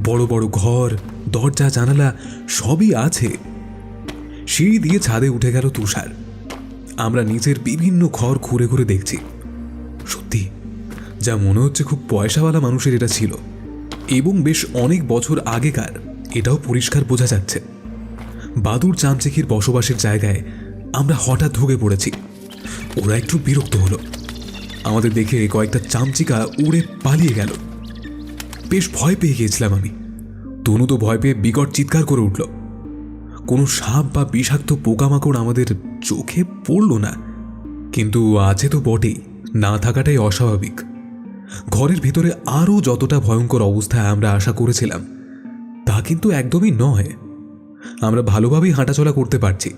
বড় বড় ঘর, দরজা জানালা সবই আছে। সিঁড়ি দিয়ে ছাদে উঠে গেল তুষার। আমরা নিচের বিভিন্ন ঘর ঘুরে ঘুরে দেখছি। সত্যি যা মনে হচ্ছে খুব পয়সাওয়ালা মানুষের এটা ছিল, এবং বেশ অনেক বছর আগেকার, এটাও পরিষ্কার বোঝা যাচ্ছে। বাদুর চামচিকির বসবাসের জায়গায় আমরা হঠাৎ ঢুকে পড়েছি। ওরা একটু বিরক্ত হলো। আমাদের দেখে কয়েকটা চামচিকা উড়ে পালিয়ে গেল। বেশ ভয় পেয়ে গিয়েছিলাম আমি। তনু তো ভয় পেয়ে বিকট চিৎকার করে উঠল। কোনো সাপ বা বিষাক্ত পোকামাকড় আমাদের চোখে পড়ল না, কিন্তু আছে তো বটেই, না থাকাটাই অস্বাভাবিক। ঘরের ভেতরে আরও যতটা ভয়ঙ্কর অবস্থায় আমরা আশা করেছিলাম তা কিন্তু একদমই নয়। আমরা ভালোভাবেই হাঁটাচলা করতে পারছি।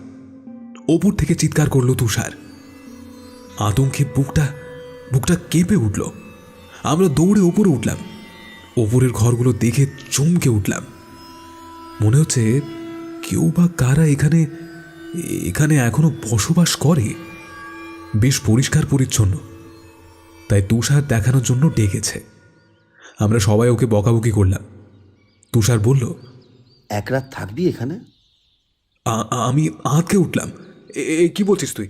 ওপর থেকে চিৎকার করল তুষার। আতঙ্কে বুকটা কেঁপে উঠল। আমরা দৌড়ে ওপরে উঠলাম। ওপরের ঘরগুলো দেখে চমকে উঠলাম। মনে হচ্ছে কেউ বা কারা এখানে এখনো বসবাস করে। বেশ পরিষ্কার পরিচ্ছন্ন, তাই তুষার দেখানোর জন্য ডেকেছে। আমরা সবাই ওকে বকাবকি করলাম। তুষার বলল, 1 রাত থাকবি এখানে? আমি আঁতকে উঠলাম। কি বলছিস তুই?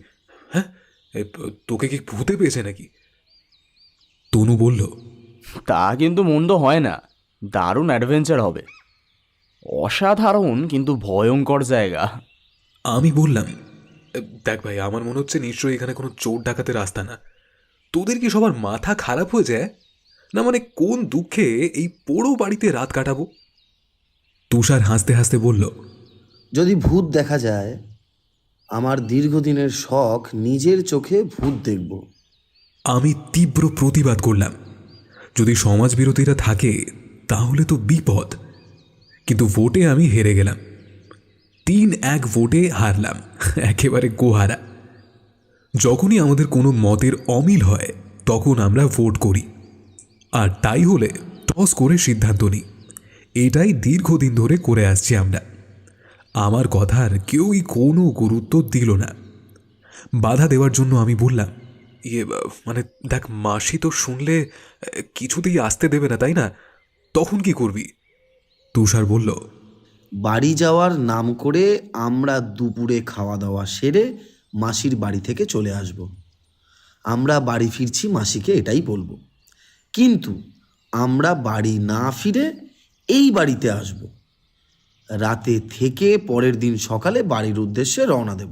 হ্যাঁ, তোকে কি ভূতে পেয়েছে নাকি? তনু বলল, তা কিন্তু মন্দ হয় না, দারুণ অ্যাডভেঞ্চার হবে। অসাধারণ কিন্তু ভয়ঙ্কর জায়গা। আমি বললাম, দেখ ভাই, আমার মনে হচ্ছে নিশ্চয়ই এখানে কোনো চোর ডাকাতের রাস্তা না। তোদের কি সবার মাথা খারাপ হয়ে যায় না? মানে কোন দুঃখে এই পোড়ো বাড়িতে রাত কাটাবো? তুষার হাসতে হাসতে বলল, যদি ভূত দেখা যায়, আমার দীর্ঘদিনের শখ নিজের চোখে ভূত দেখব। আমি তীব্র প্রতিবাদ করলাম। যদি সমাজবিরোধীরা থাকে তাহলে তো বিপদ। কিন্তু ভোটে আমি হেরে গেলাম। 3-1 ভোটে হারলাম, একেবারে গোহারা। যখনই আমাদের কোনো মতের অমিল হয় তখন আমরা ভোট করি, আর তাই হলে টস করে সিদ্ধান্ত নিই। এটাই দীর্ঘদিন ধরে করে আসছি আমরা। আমার কথার কেউই কোনো গুরুত্ব দিল না। বাধা দেওয়ার জন্য আমি বললাম, মানে দেখ, মাসি তো শুনলে কিছুতেই আসতে দেবে না, তাই না? তখন কি করবি? তুষার বলল, বাড়ি যাওয়ার নাম করে আমরা দুপুরে খাওয়া দাওয়া সেরে মাসির বাড়ি থেকে চলে আসব। আমরা বাড়ি ফিরছি মাসিকে এটাই বলবো, কিন্তু আমরা বাড়ি না ফিরে এই বাড়িতে আসব। রাতে থেকে পরের দিন সকালে বাড়ির উদ্দেশ্যে রওনা দেব।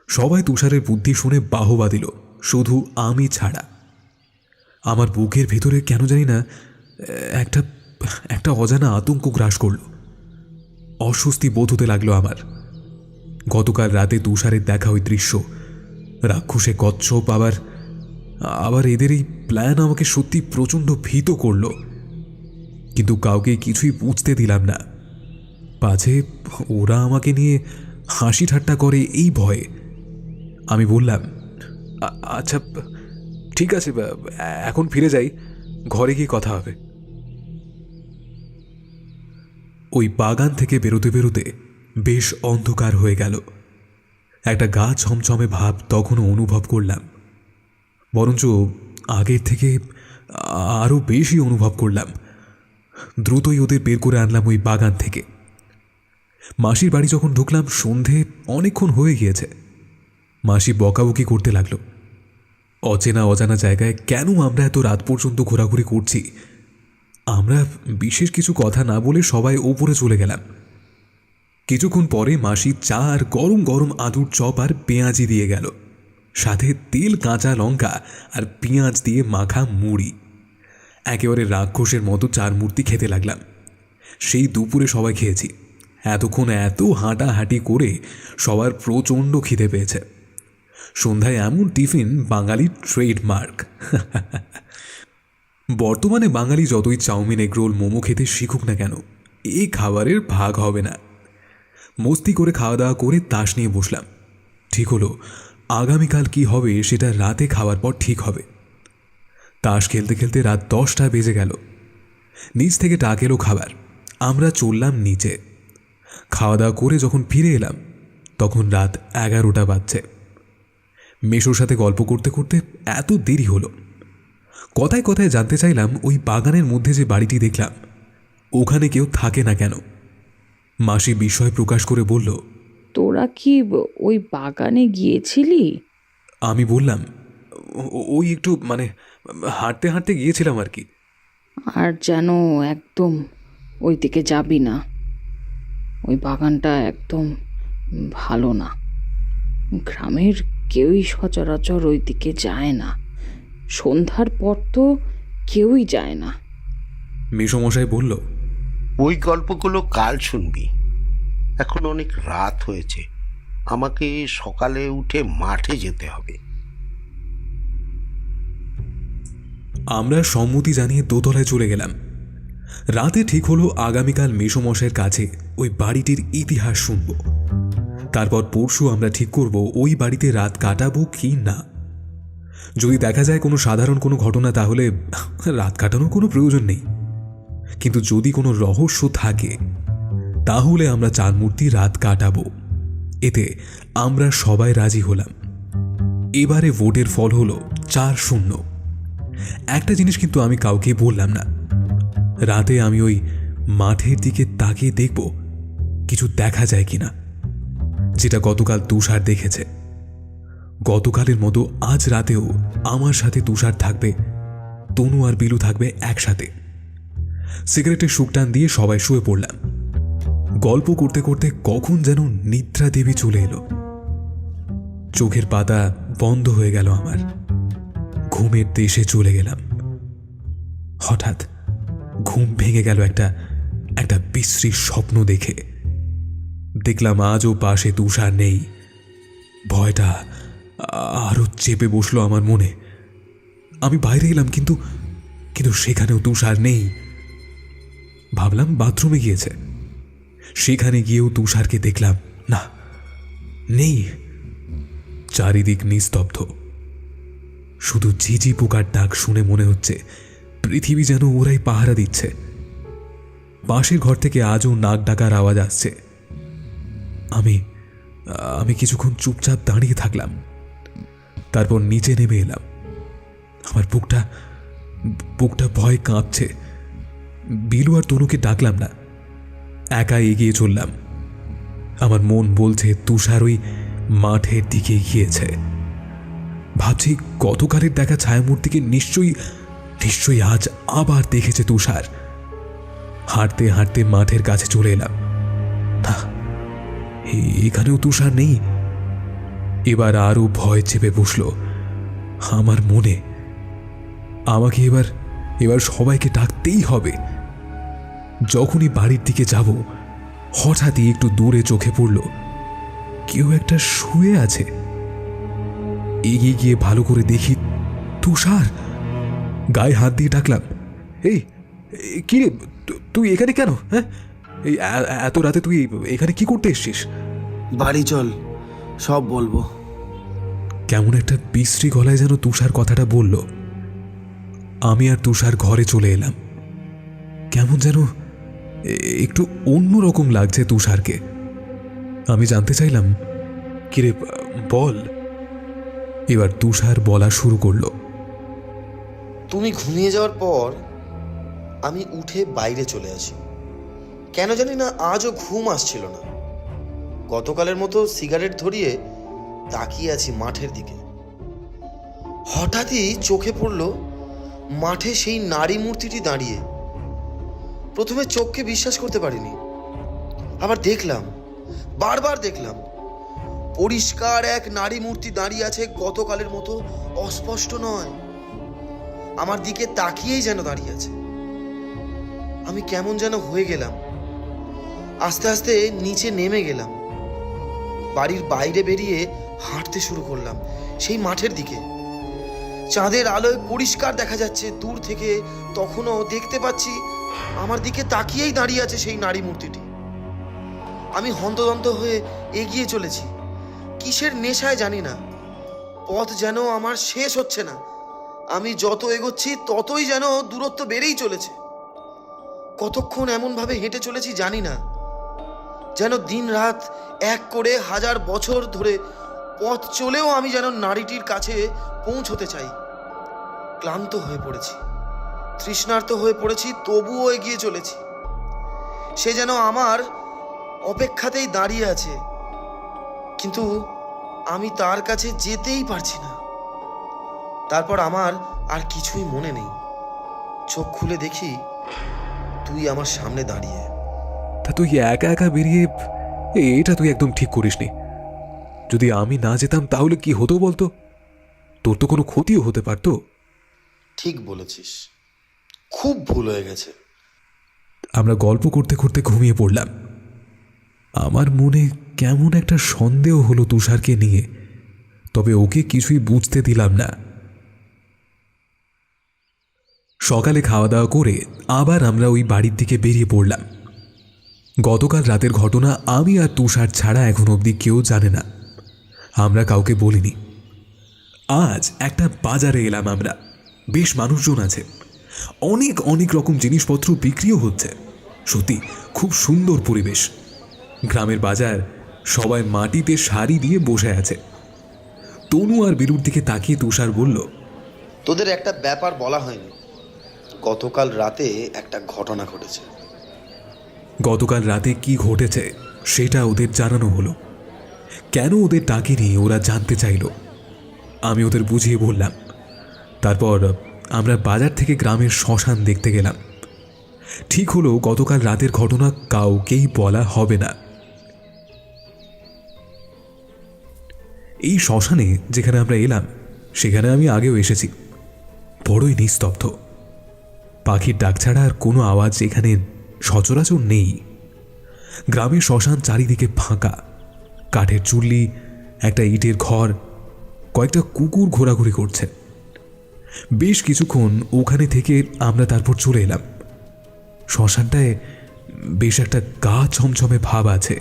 সবাই তুষারের বুদ্ধি শুনে বাহবা দিল, শুধু আমি ছাড়া। আমার বুকের ভেতরে কেন জানি না একটা একটা অজানা আতঙ্ক গ্রাস করল। অস্বস্তি বোধ হতে লাগলো আমার। গতকাল রাতে তুষারের দেখা ওই দৃশ্য, রাক্ষসে কচ্ছপ, আবার এদের এই প্ল্যান আমাকে সত্যি প্রচণ্ড ভীত করল। কিন্তু কাউকে কিছুই বুঝতে দিলাম না, পাছে ওরা আমাকে নিয়ে হাসি ঠাট্টা করে এই ভয়ে। আমি বললাম, আচ্ছা ঠিক আছে, এখন ফিরে যাই, ঘরে গিয়ে কথা হবে। ওই বাগান থেকে বেরোতে বেরোতে বেশ অন্ধকার হয়ে গেল। একটা গা ছমছমে ভাব তখনও অনুভব করলাম, বরঞ্চ আগের থেকে আরও বেশি অনুভব করলাম। দ্রুতই ওদের বের করে আনলাম ওই বাগান থেকে। মাসির বাড়ি যখন ঢুকলাম, সন্ধে অনেকক্ষণ হয়ে গিয়েছে। মাসি বকাবকি করতে লাগলো, অচেনা অজানা জায়গায় কেন আমরা এত রাত পর্যন্ত ঘোরাঘুরি করছি। আমরা বিশেষ কিছু কথা না বলে সবাই ওপরে চলে গেলাম। কিছুক্ষণ পরে মাসি চা আর গরম গরম আলুর চপ আর পেঁয়াজি দিয়ে গেল, সাথে তেল, কাঁচা লঙ্কা আর পেঁয়াজ দিয়ে মাখা মুড়ি। একেবারে রাক্ষসের মতো চার মূর্তি খেতে লাগলাম। সেই দুপুরে সবাই খেয়েছি। এতক্ষণ এত হাঁটাহাঁটি করে সবার প্রচণ্ড খিদে পেয়েছে। সন্ধ্যায় এমন টিফিন বাঙালির ট্রেডমার্ক। বর্তমানে বাঙালি যতই চাউমিন, এগরোল, মোমো খেতে শিখুক না কেন, এই খাবারের ভাগ হবে না। মস্তি করে খাওয়া দাওয়া করে তাস নিয়ে বসলাম। ঠিক হলো, আগামীকাল কি হবে সেটা রাতে খাওয়ার পর ঠিক হবে। তাস খেলতে খেলতে রাত 10টা বেজে গেল। নিচ থেকে ডাক এলো খাবার। আমরা চললাম নিচে। খাওয়া দাওয়া করে যখন ফিরে এলাম, তখন রাত 11টা বাজছে। মেশোর সাথে গল্প করতে করতে এত দেরি হলো। কথায় কথায় জানতে চাইলাম, ওই বাগানের মধ্যে যে বাড়িটি দেখলাম, ওখানে কেউ থাকে না কেন? মাসি বিস্ময় প্রকাশ করে বলল, তোরা কি ওই বাগানে গিয়েছিলি? আমি বললাম, ওই একটু মানে হাঁটতে হাঁটতে গিয়েছিলাম আর কি। আর যেন একদম ওই দিকে যাবি না, ওই বাগানটা একদম ভালো না। গ্রামের কেউই সচরাচর ওই দিকে যায় না, সন্ধ্যার পর তো কেউই যায় না। মেসোমশাই বলল, ওই গল্পগুলো কাল শুনবি, এখন অনেক রাত হয়েছে, আমাকে সকালে উঠে মাঠে যেতে হবে। আমরা সম্মতি জানিয়ে দোতলায় চলে গেলাম। রাতে ঠিক হলো আগামীকাল মেসোমশাইয়ের কাছে ওই বাড়িটির ইতিহাস শুনব। তারপর পরশু আমরা ঠিক করব ওই বাড়িতে রাত কাটাবো কি না। যদি দেখা যায় কোনো সাধারণ কোনো ঘটনা, তাহলে রাত কাটানোর কোনো প্রয়োজন নেই। কিন্তু যদি কোনো রহস্য থাকে, তাহলে আমরা চার মূর্তি রাত কাটাবো। এতে আমরা সবাই রাজি হলাম। এবারে ভোটের ফল হলো 4-0। একটা জিনিস কিন্তু আমি কাউকে বললাম না। রাতে আমি ওই মাঠের দিকে তাকিয়ে দেখব কিছু দেখা যায় কিনা, যেটা গতকাল তুষার দেখেছে। গতকালের মতো আজ রাতেও আমার সাথে তুষার থাকবে, তনু আর বিলু থাকবে একসাথে। সিগারেটের শুকটান দিয়ে সবাই শুয়ে পড়লাম। গল্প করতে করতে কখন যেন নিদ্রা দেবী চলে এলো। চোখের পাতা বন্ধ হয়ে গেল আমার। ঘুমের দেশে চলে গেলাম। হঠাৎ ঘুম ভেঙে গেল একটা বিশ্রী স্বপ্ন দেখে। দেখলাম আজও পাশে তুষার নেই। ভয়টা আরো চেপে বসলো আমার মনে। আমি বাইরে এলাম, কিন্তু সেখানেও তুষার নেই। ভাবলাম বাথরুমে গিয়েছে। সেখানে গিয়েও তুষারকে দেখলাম না, নেই। চারিদিক নিস্তব্ধ। শুধু ঝিঝি পোকার ডাক শুনে মনে হচ্ছে পৃথিবী যেন ওরাই পাহারা দিচ্ছে। পাশের ঘর থেকে আজও নাক ডাকার আওয়াজ আসছে। আমি আমি কিছুক্ষণ চুপচাপ দাঁড়িয়ে থাকলাম, তারপর নিচে নেমে এলাম। আমার বুকটা ভয়ে কাঁপছে। বিলু আর তনুকে ডাকলাম না, একা এগিয়ে চললাম। আমার মন বলছে তুষার ওই মাঠের দিকে গিয়েছে। ভাবছি গতকালের দেখা ছায়ামূর্তিকে নিশ্চয়ই আজ আবার দেখেছে তুষার। হাঁটতে হাঁটতে মাঠের কাছে চলে এলাম। না, এখানেও তুষার নেই। এবার আরো ভয় চেপে বসল আমার মনে। আমাকে এবার সবাইকে ডাকতেই হবে। যখনই বাড়ির দিকে যাব, হঠাৎই একটু দূরে চোখে পড়ল কেউ একটা শুয়ে আছে। এগিয়ে গিয়ে ভালো করে দেখি তুষার। গায়ে হাত দিয়ে ডাকলাম, এই কি রে, তুই এখানে কেন? হ্যাঁ, এই এত রাতে তুই এখানে কি করতে এসছিস? বাড়ি চল, সব বলবো। কেমন একটা বিশ্রী গলায় যেন তুষার কথাটা বলল। আমি আর তুষার ঘরে চলে এলাম। কেমন যেন একটু অন্যরকম লাগছে তুষারকে। আমি জানতে চাইলাম, কিরে বল। এবার তুষার বলা শুরু করলো। তুমি ঘুমিয়ে যাওয়ার পর আমি উঠে বাইরে চলে আসি। কেন জানি না আজও ঘুম আসছিল না। গতকালের মতো সিগারেট ধরিয়ে তাকিয়ে আছি মাঠের দিকে। হঠাৎই চোখে পড়ল মাঠে সেই নারী মূর্তিটি দাঁড়িয়ে। প্রথমে চোখকে বিশ্বাস করতে পারিনি, আবার দেখলাম, বারবার দেখলাম, পরিষ্কার এক নারী মূর্তি দাঁড়িয়ে আছে, গতকালের মতো অস্পষ্ট নয়, আমার দিকে তাকিয়েই যেন দাঁড়িয়ে আছে। আমি কেমন যেন হয়ে গেলাম। আস্তে আস্তে নিচে নেমে গেলাম, বাড়ির বাইরে বেরিয়ে হাঁটতে শুরু করলাম সেই মাঠের দিকে। চাঁদের আলোয় পরিষ্কার দেখা যাচ্ছে দূর থেকে, তখনও দেখতে পাচ্ছি আমার দিকে তাকিয়েই দাঁড়িয়ে আছে সেই নারী মূর্তিটি। আমি হন্তদন্ত হয়ে এগিয়ে চলেছি। কিসের নেশায় জানি না, পথ যেন আমার শেষ হচ্ছে না। আমি যত এগোচ্ছি ততই যেন দূরত্ব বেড়েই চলেছে। কতক্ষণ এমনভাবে হেঁটে চলেছি জানি না, যেন দিন রাত এক করে 1000 বছর ধরে পথ চলেও আমি যেন নারীটির কাছে পৌঁছতে চাই। ক্লান্ত হয়ে পড়েছি, তৃষ্ণার্ত হয়ে পড়েছি, তবুও এগিয়ে চলেছি। সে যেন আমার অপেক্ষাতেই দাঁড়িয়ে আছে, কিন্তু আমি তার কাছে যেতেই পারছি না। তারপর আমার আর কিছুই মনে নেই। চোখ খুলে দেখি তুই আমার সামনে দাঁড়িয়ে। তা তুই একা একা বেরিয়ে এটা তুই একদম ঠিক করিসনি। যদি আমি না যেতাম তাহলে কি হতো বলতো? তোর তো কোনো ক্ষতিও হতে পারতো। ঠিক বলেছিস, খুব ভুল হয়ে গেছে। আমরা গল্প করতে করতে ঘুমিয়ে পড়লাম। আমার মনে কেমন একটা সন্দেহ হলো তুষারকে নিয়ে, তবে ওকে কিছুই বুঝতে দিলাম না। সকালে খাওয়া দাওয়া করে আবার আমরা ওই বাড়ির দিকে বেরিয়ে পড়লাম। গতকাল রাতের ঘটনা আমি আর তুষার ছাড়া এখন অবধি কেউ জানে না। আমরা কাউকে বলিনি। আজ একটা বাজারে এলাম আমরা। বেশ মানুষজন আছে, অনেক রকম জিনিসপত্র বিক্রিও হচ্ছে। সত্যি খুব সুন্দর পরিবেশ। গ্রামের বাজার, সবাই মাটিতে সারি দিয়ে বসে আছে। তনু আর বিলুর দিকে তাকিয়ে তুষার বলল, তোদের একটা ব্যাপার বলা হয়নি। গতকাল রাতে একটা ঘটনা ঘটেছে। গতকাল রাতে কি ঘটেছে সেটা ওদের জানানো হলো। কেন ওদের ডাকেনি ওরা জানতে চাইল। আমি ওদের বুঝিয়ে বললাম। তারপর আমরা বাজার থেকে গ্রামের শ্মশান দেখতে গেলাম। ঠিক হলো গতকাল রাতের ঘটনা কাউকেই বলা হবে না। এই শ্মশানে যেখানে আমরা এলাম সেখানে আমি আগেও এসেছি। বড়ই নিস্তব্ধ। পাখির ডাক ছাড়া আর কোনো আওয়াজ এখানে সচরাচর নেই। গ্রামের শ্মশান চারিদিকে ফাঁকা। কাঠের চুল্লি, একটা ইটের ঘর, কয়েকটা কুকুর ঘোরাঘুরি করছে। বেশ কিছুক্ষণ ওখানে থেকে আমরা তারপর চলে এলাম। শ্মশানটায় বেশ একটা গা ছমছমে ভাব আছে।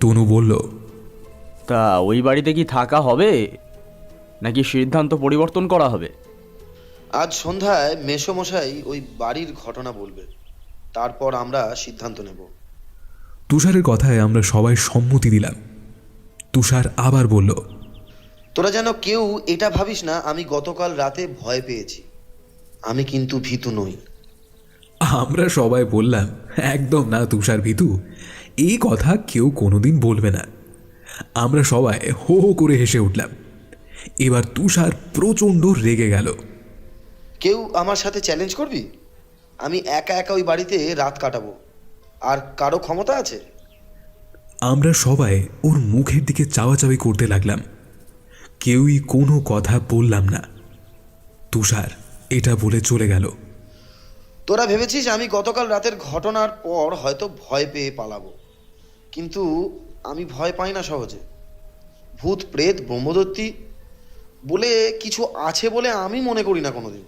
তনু বলল, তা ওই বাড়িতে কি থাকা হবে নাকি সিদ্ধান্ত পরিবর্তন করা হবে? আজ সন্ধ্যায় মেসোমশাই ওই বাড়ির ঘটনা বলবে, তারপর আমরা সিদ্ধান্ত নেব। তুষারের কথায় আমরা সবাই সম্মতি দিলাম। তুষার আবার বলল, তোরা যেন কেউ এটা ভাবিস না আমি গতকাল রাতে ভয় পেয়েছি। আমি কিন্তু ভীতু নই। আমরা সবাই বললাম, একদম না তুষার ভীতু, এই কথা কেউ কোনোদিন বলবে না। আমরা সবাই হো হো করে হেসে উঠলাম। এবার তুষার প্রচণ্ড রেগে গেল। কেউ আমার সাথে চ্যালেঞ্জ করবি? আমি একা একা ওই বাড়িতে রাত কাটাবো, আর কারো ক্ষমতা আছে? আমরা সবাই ওর মুখের দিকে চাওয়াচাওয়ি করতে লাগলাম। কেউই কোনো কথা বললাম না। তুষার এটা বলে চলে গেল। তোরা ভেবেছিস আমি গতকাল রাতের ঘটনার পর হয়তো ভয় পেয়ে পালাবো, কিন্তু আমি ভয় পাই না সহজে। ভূত প্রেত ব্রহ্মদত্তি বলে কিছু আছে বলে আমি মনে করি না কোনোদিন।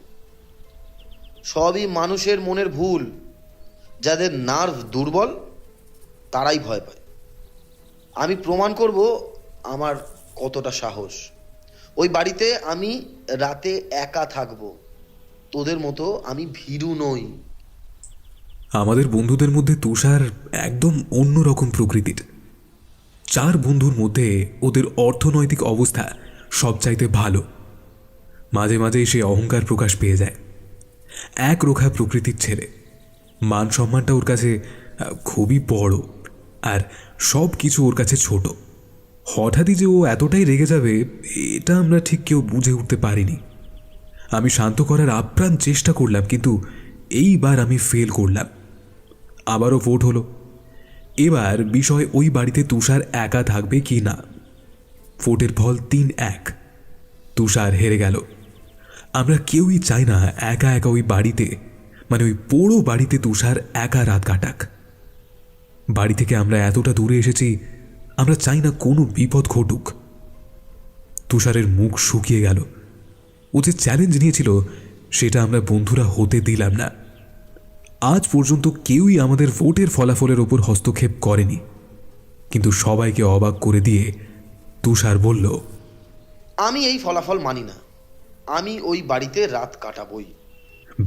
সবই মানুষের মনের ভুল। যাদের নার্ভ দুর্বল তারাই ভয় পায়। আমি প্রমাণ করব আমার কতটা সাহস। ওই বাড়িতে আমি রাতে একা থাকবো। তোদের মতো আমি ভীরু নই। আমাদের বন্ধুদের মধ্যে তুষার একদম অন্যরকম প্রকৃতির। 4 বন্ধুর মধ্যে ওদের অর্থনৈতিক অবস্থা সবচাইতে ভালো। মাঝে মাঝে সে অহংকার প্রকাশ পেয়ে যায়। একরোখা প্রকৃতির ছেলে। মান সম্মানটা ওর কাছে খুবই বড়, আর সব কিছু ওর কাছে ছোট। হঠাৎই যে ও এতটাই রেগে যাবে এটা আমরা ঠিক কেউ বুঝে উঠতে পারিনি। আমি শান্ত করার আপ্রাণ চেষ্টা করলাম, কিন্তু এইবার আমি ফেল করলাম। আবারও ভোট হলো। এবার বিষয় ওই বাড়িতে তুষার একা থাকবে কি না। ভোটের ফল 3-1। তুষার হেরে গেল। আমরা কেউই চাই না একা একা ওই বাড়িতে, মানে ওই বড় বাড়িতে তুষার একা রাত কাটাক। বাড়ি থেকে আমরা এতটা দূরে এসেছি, আমরা চাই না কোনো বিপদ ঘটুক। তুষারের মুখ শুকিয়ে গেল। ও যে চ্যালেঞ্জ নিয়েছিল সেটা আমরা বন্ধুরা হতে দিলাম না। আজ পর্যন্ত কেউই আমাদের ভোটের ফলাফলের ওপর হস্তক্ষেপ করেনি, কিন্তু সবাইকে অবাক করে দিয়ে তুষার বলল, আমি এই ফলাফল মানি না। আমি ওই বাড়িতে রাত কাটাবই।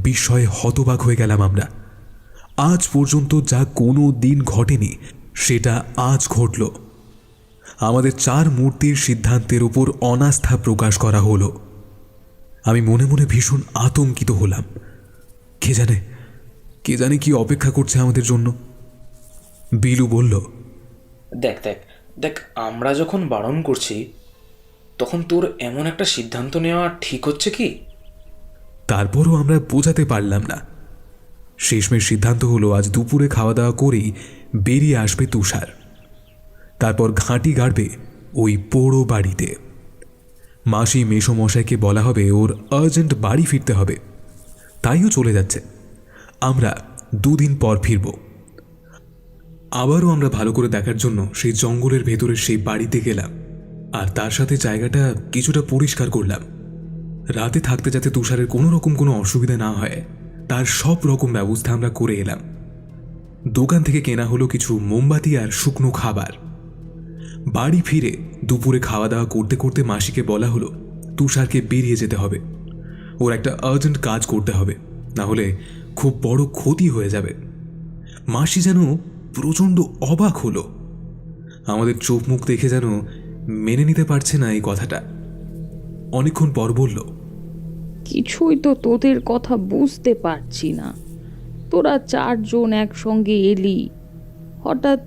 বিস্ময়ে হতবাক হয়ে গেলাম আমরা। আজ পর্যন্ত যা কোনো দিন ঘটেনি সেটা আজ ঘটল। আমাদের 4 মূর্তির সিদ্ধান্তের উপর অনাস্থা প্রকাশ করা হলো। আমি মনে মনে ভীষণ আতঙ্কিত হলাম। কে জানে কি অপেক্ষা করছে আমাদের জন্য। বিলু বলল, দেখ দেখ দেখ, আমরা যখন বারণ করছি তখন তোর এমন একটা সিদ্ধান্ত নেওয়া ঠিক হচ্ছে কি? তারপরও আমরা বোঝাতে পারলাম না। শেষমেশ সিদ্ধান্ত হলো আজ দুপুরে খাওয়া দাওয়া করেই বেরিয়ে আসবে তুষার। তারপর ঘাঁটি গাড়বে ওই পোড়ো বাড়িতে। মাসি মেসোমশাইকে বলা হবে ওর আর্জেন্ট বাড়ি ফিরতে হবে, তাইও চলে যাচ্ছে। আমরা 2 দিন পর ফিরব। আবারও আমরা ভালো করে দেখার জন্য সেই জঙ্গলের ভেতরের সেই বাড়িতে গেলাম, আর তার সাথে জায়গাটা কিছুটা পরিষ্কার করলাম। রাতে থাকতে যাতে তুষারের কোনো রকম কোনো অসুবিধা না হয় তার সব রকম ব্যবস্থা আমরা করে এলাম। দোকান থেকে কেনা হলো কিছু মোমবাতি আর শুকনো খাবার। বাড়ি ফিরে দুপুরে খাওয়া দাওয়া করতে করতে মাসিকে বলা হলো তুষারকে বেরিয়ে যেতে হবে। ওর একটা আর্জেন্ট কাজ করতে হবে, না হলে খুব বড় ক্ষতি হয়ে যাবে। মাসি যেন প্রচণ্ড অবাক হলো। আমাদের চোখ মুখ দেখে যেন মেনে নিতে পারছে না এই কথাটা। অনেকক্ষণ পর বলল, কিছুই তো তোদের কথা বুঝতে পারছি না। তোরা 4 জন একসঙ্গে এলি, হঠাৎ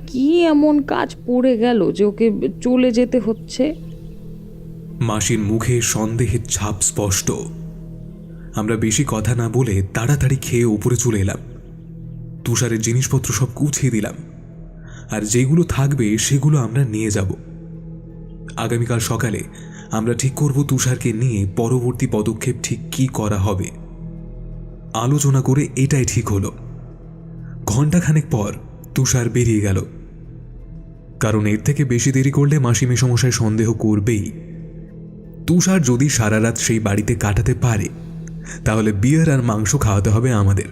কি এমন কাজ পড়ে গেল যে ওকে চলে যেতে হচ্ছে? মাসির মুখে সন্দেহের ছাপ স্পষ্ট। আমরা বেশি কথা না বলে তাড়াতাড়ি খেয়ে উপরে চলে এলাম। তুষারের জিনিসপত্র সব গুছিয়ে দিলাম, আর যেগুলো থাকবে সেগুলো আমরা নিয়ে যাব। আগামীকাল সকালে আমরা ঠিক করব তুষারকে নিয়ে পরবর্তী পদক্ষেপ ঠিক কি করা হবে। আলোচনা করে এটাই ঠিক হলো। ঘণ্টাখানেক পর তুষার বেরিয়ে গেল, কারণ এর থেকে বেশি দেরি করলে মাসি মেসোমশাই সন্দেহ করবেই। তুষার যদি সারা রাত সেই বাড়িতে কাটাতে পারে তাহলে বিয়ার আর মাংস খাওয়াতে হবে আমাদের,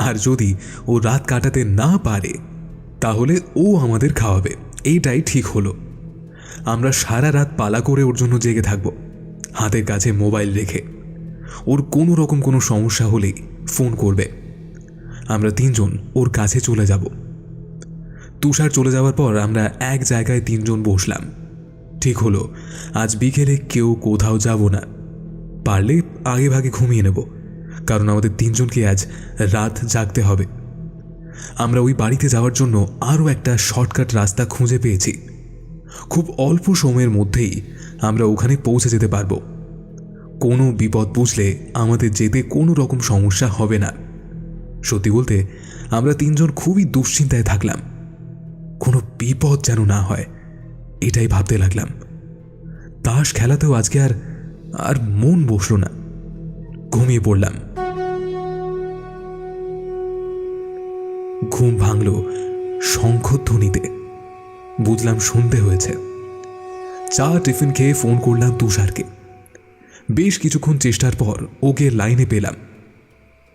আর যদি ও রাত কাটাতে না পারে তাহলে ও আমাদের খাওয়াবে। এইটাই ঠিক হলো। আমরা সারা রাত পালা করে ওর জন্য জেগে থাকব, হাতের কাছে মোবাইল রেখে। ওর কোনো রকম কোনো সমস্যা হলেই ফোন করবে। আমরা 3 জন ওর কাছে চলে যাব। তুষার চলে যাওয়ার পর আমরা এক জায়গায় তিনজন বসলাম। ঠিক হলো আজ বিকেলে কেউ কোথাও যাব না, পারলে আগে ভাগে ঘুমিয়ে নেব, কারণ আমাদের তিনজনকে আজ রাত জাগতে হবে। আমরা ওই বাড়িতে যাওয়ার জন্য আরও একটা শর্টকাট রাস্তা খুঁজে পেয়েছি। খুব অল্প সময়ের মধ্যেই আমরা ওখানে পৌঁছে যেতে পারবো। কোনো বিপদ বুঝলে আমাদের যেতে কোনো রকম সমস্যা হবে না। সত্যি বলতে আমরা তিনজন খুবই দুশ্চিন্তায় থাকলাম, কোনো বিপদ যেন না হয় এটাই ভাবতে লাগলাম। তাস খেলাতেও আজকে আর মন বসল না, ঘুমিয়ে পড়লাম। ঘুম ভাঙল শঙ্খধ্বনিতে, বুঝলাম সন্ধে হয়েছে। চা টিফিন খেয়ে ফোন করলাম তুষারকে। বেশ কিছুক্ষণ চেষ্টার পর ওকে লাইনে পেলাম।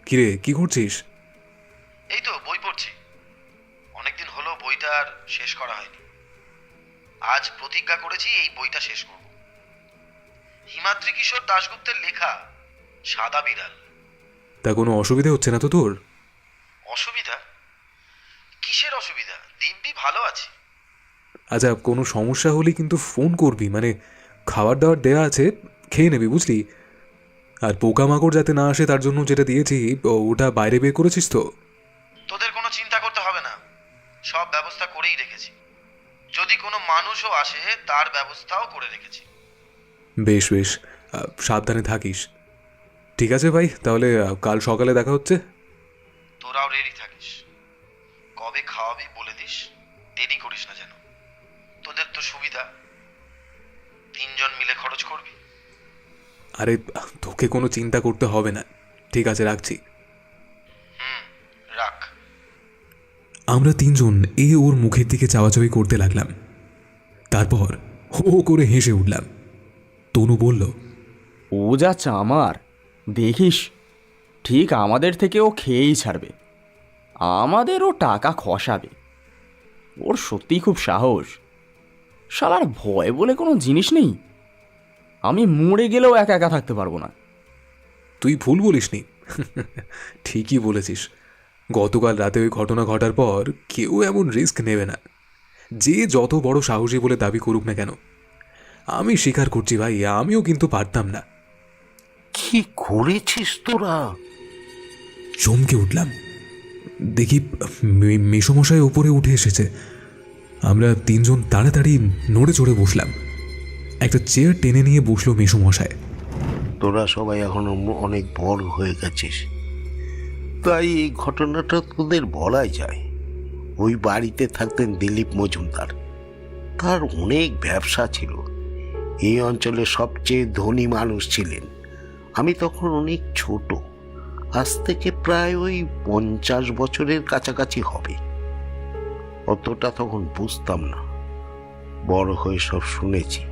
কিরে, কি করছিস? এই তো বই পড়ছি, অনেকদিন হলো বইটা আর শেষ করা হয়নি। আজ প্রতিজ্ঞা করেছি এই বইটা শেষ করব। হিমাদ্রি কিশোর দাশগুপ্তের লেখা সাদা বিড়াল। তা কোনো অসুবিধা হচ্ছে না তো তোর? অসুবিধা? কিসের অসুবিধা? দিব্যি ভালো আছে। আচ্ছা, কোনো সমস্যা হলে কিন্তু ফোন করবি, মানে খাবার দাবার দেওয়া আছে, খেয়ে নেবি বুঝলি। আর পোকামাকড় যাতে না আসে তার জন্য যেটা দিয়েছি ওটা বাইরে বের করেছিস তো? তোদের কোনো চিন্তা করতে হবে না, সব ব্যবস্থা করেই রেখেছি। যদি কোনো মানুষও আসে তার ব্যবস্থাও করে রেখেছি। বেশ বেশ, সাবধানে থাকিস। ঠিক আছে ভাই, তাহলে কাল সকালে দেখা হচ্ছে। তোরাও রেডি থাকিস, কবে খাওয়াবি বলে দিস, দেরি করিস না যেন। তোদের তো সুবিধা, তিনজন মিলে খরচ করবি। আরে তোকে কোনো চিন্তা করতে হবে না, ঠিক আছে রাখছি। রাখ। আমরা তিনজন ওর মুখের দিকে চাওয়াচাওয়ি করতে লাগলাম। তারপর হো করে হেসে উঠলাম। তনু বলল, ও যা চামার, দেখিস ঠিক আমাদের থেকে ও খেয়েই ছাড়বে, আমাদেরও টাকা খসাবে। ওর সত্যিই খুব সাহস, শালার ভয় বলে কোনো জিনিস নেই। আমি মরে গেলেও একা একা থাকতে পারবো না। তুই ভুল বলিসনি, ঠিকই বলেছিস। গতকাল রাতে ওই ঘটনা ঘটার পর কেউ এমন রিস্ক নেবে না, যে যত বড় সাহসী বলে দাবি করুক না কেন। আমি স্বীকার করছি ভাই, আমিও কিন্তু পারতাম না। কি করেছিস তোরা? চমকে উঠলাম, দেখি মেসোমশাই ওপরে উঠে এসেছে। আমরা তিনজন তাড়াতাড়ি নড়ে চড়ে বসলাম। একটা চেয়ার টেনে নিয়ে বসলো মেসোমশাই। তোরা সবাই এখন অনেক বড় হয়ে গেছিস, তাই এই ঘটনাটা তোদের বলাই যায়। ওই বাড়িতে থাকতেন দিলীপ মজুমদার, তার অনেক ব্যবসা ছিল, এই অঞ্চলে সবচেয়ে ধনী মানুষ ছিলেন। আমি তখন অনেক ছোট, আজ থেকে প্রায় ওই 50 বছরের কাছাকাছি হবে। অতটা তখন বুঝতাম না, বড় হয়ে সব শুনেছি।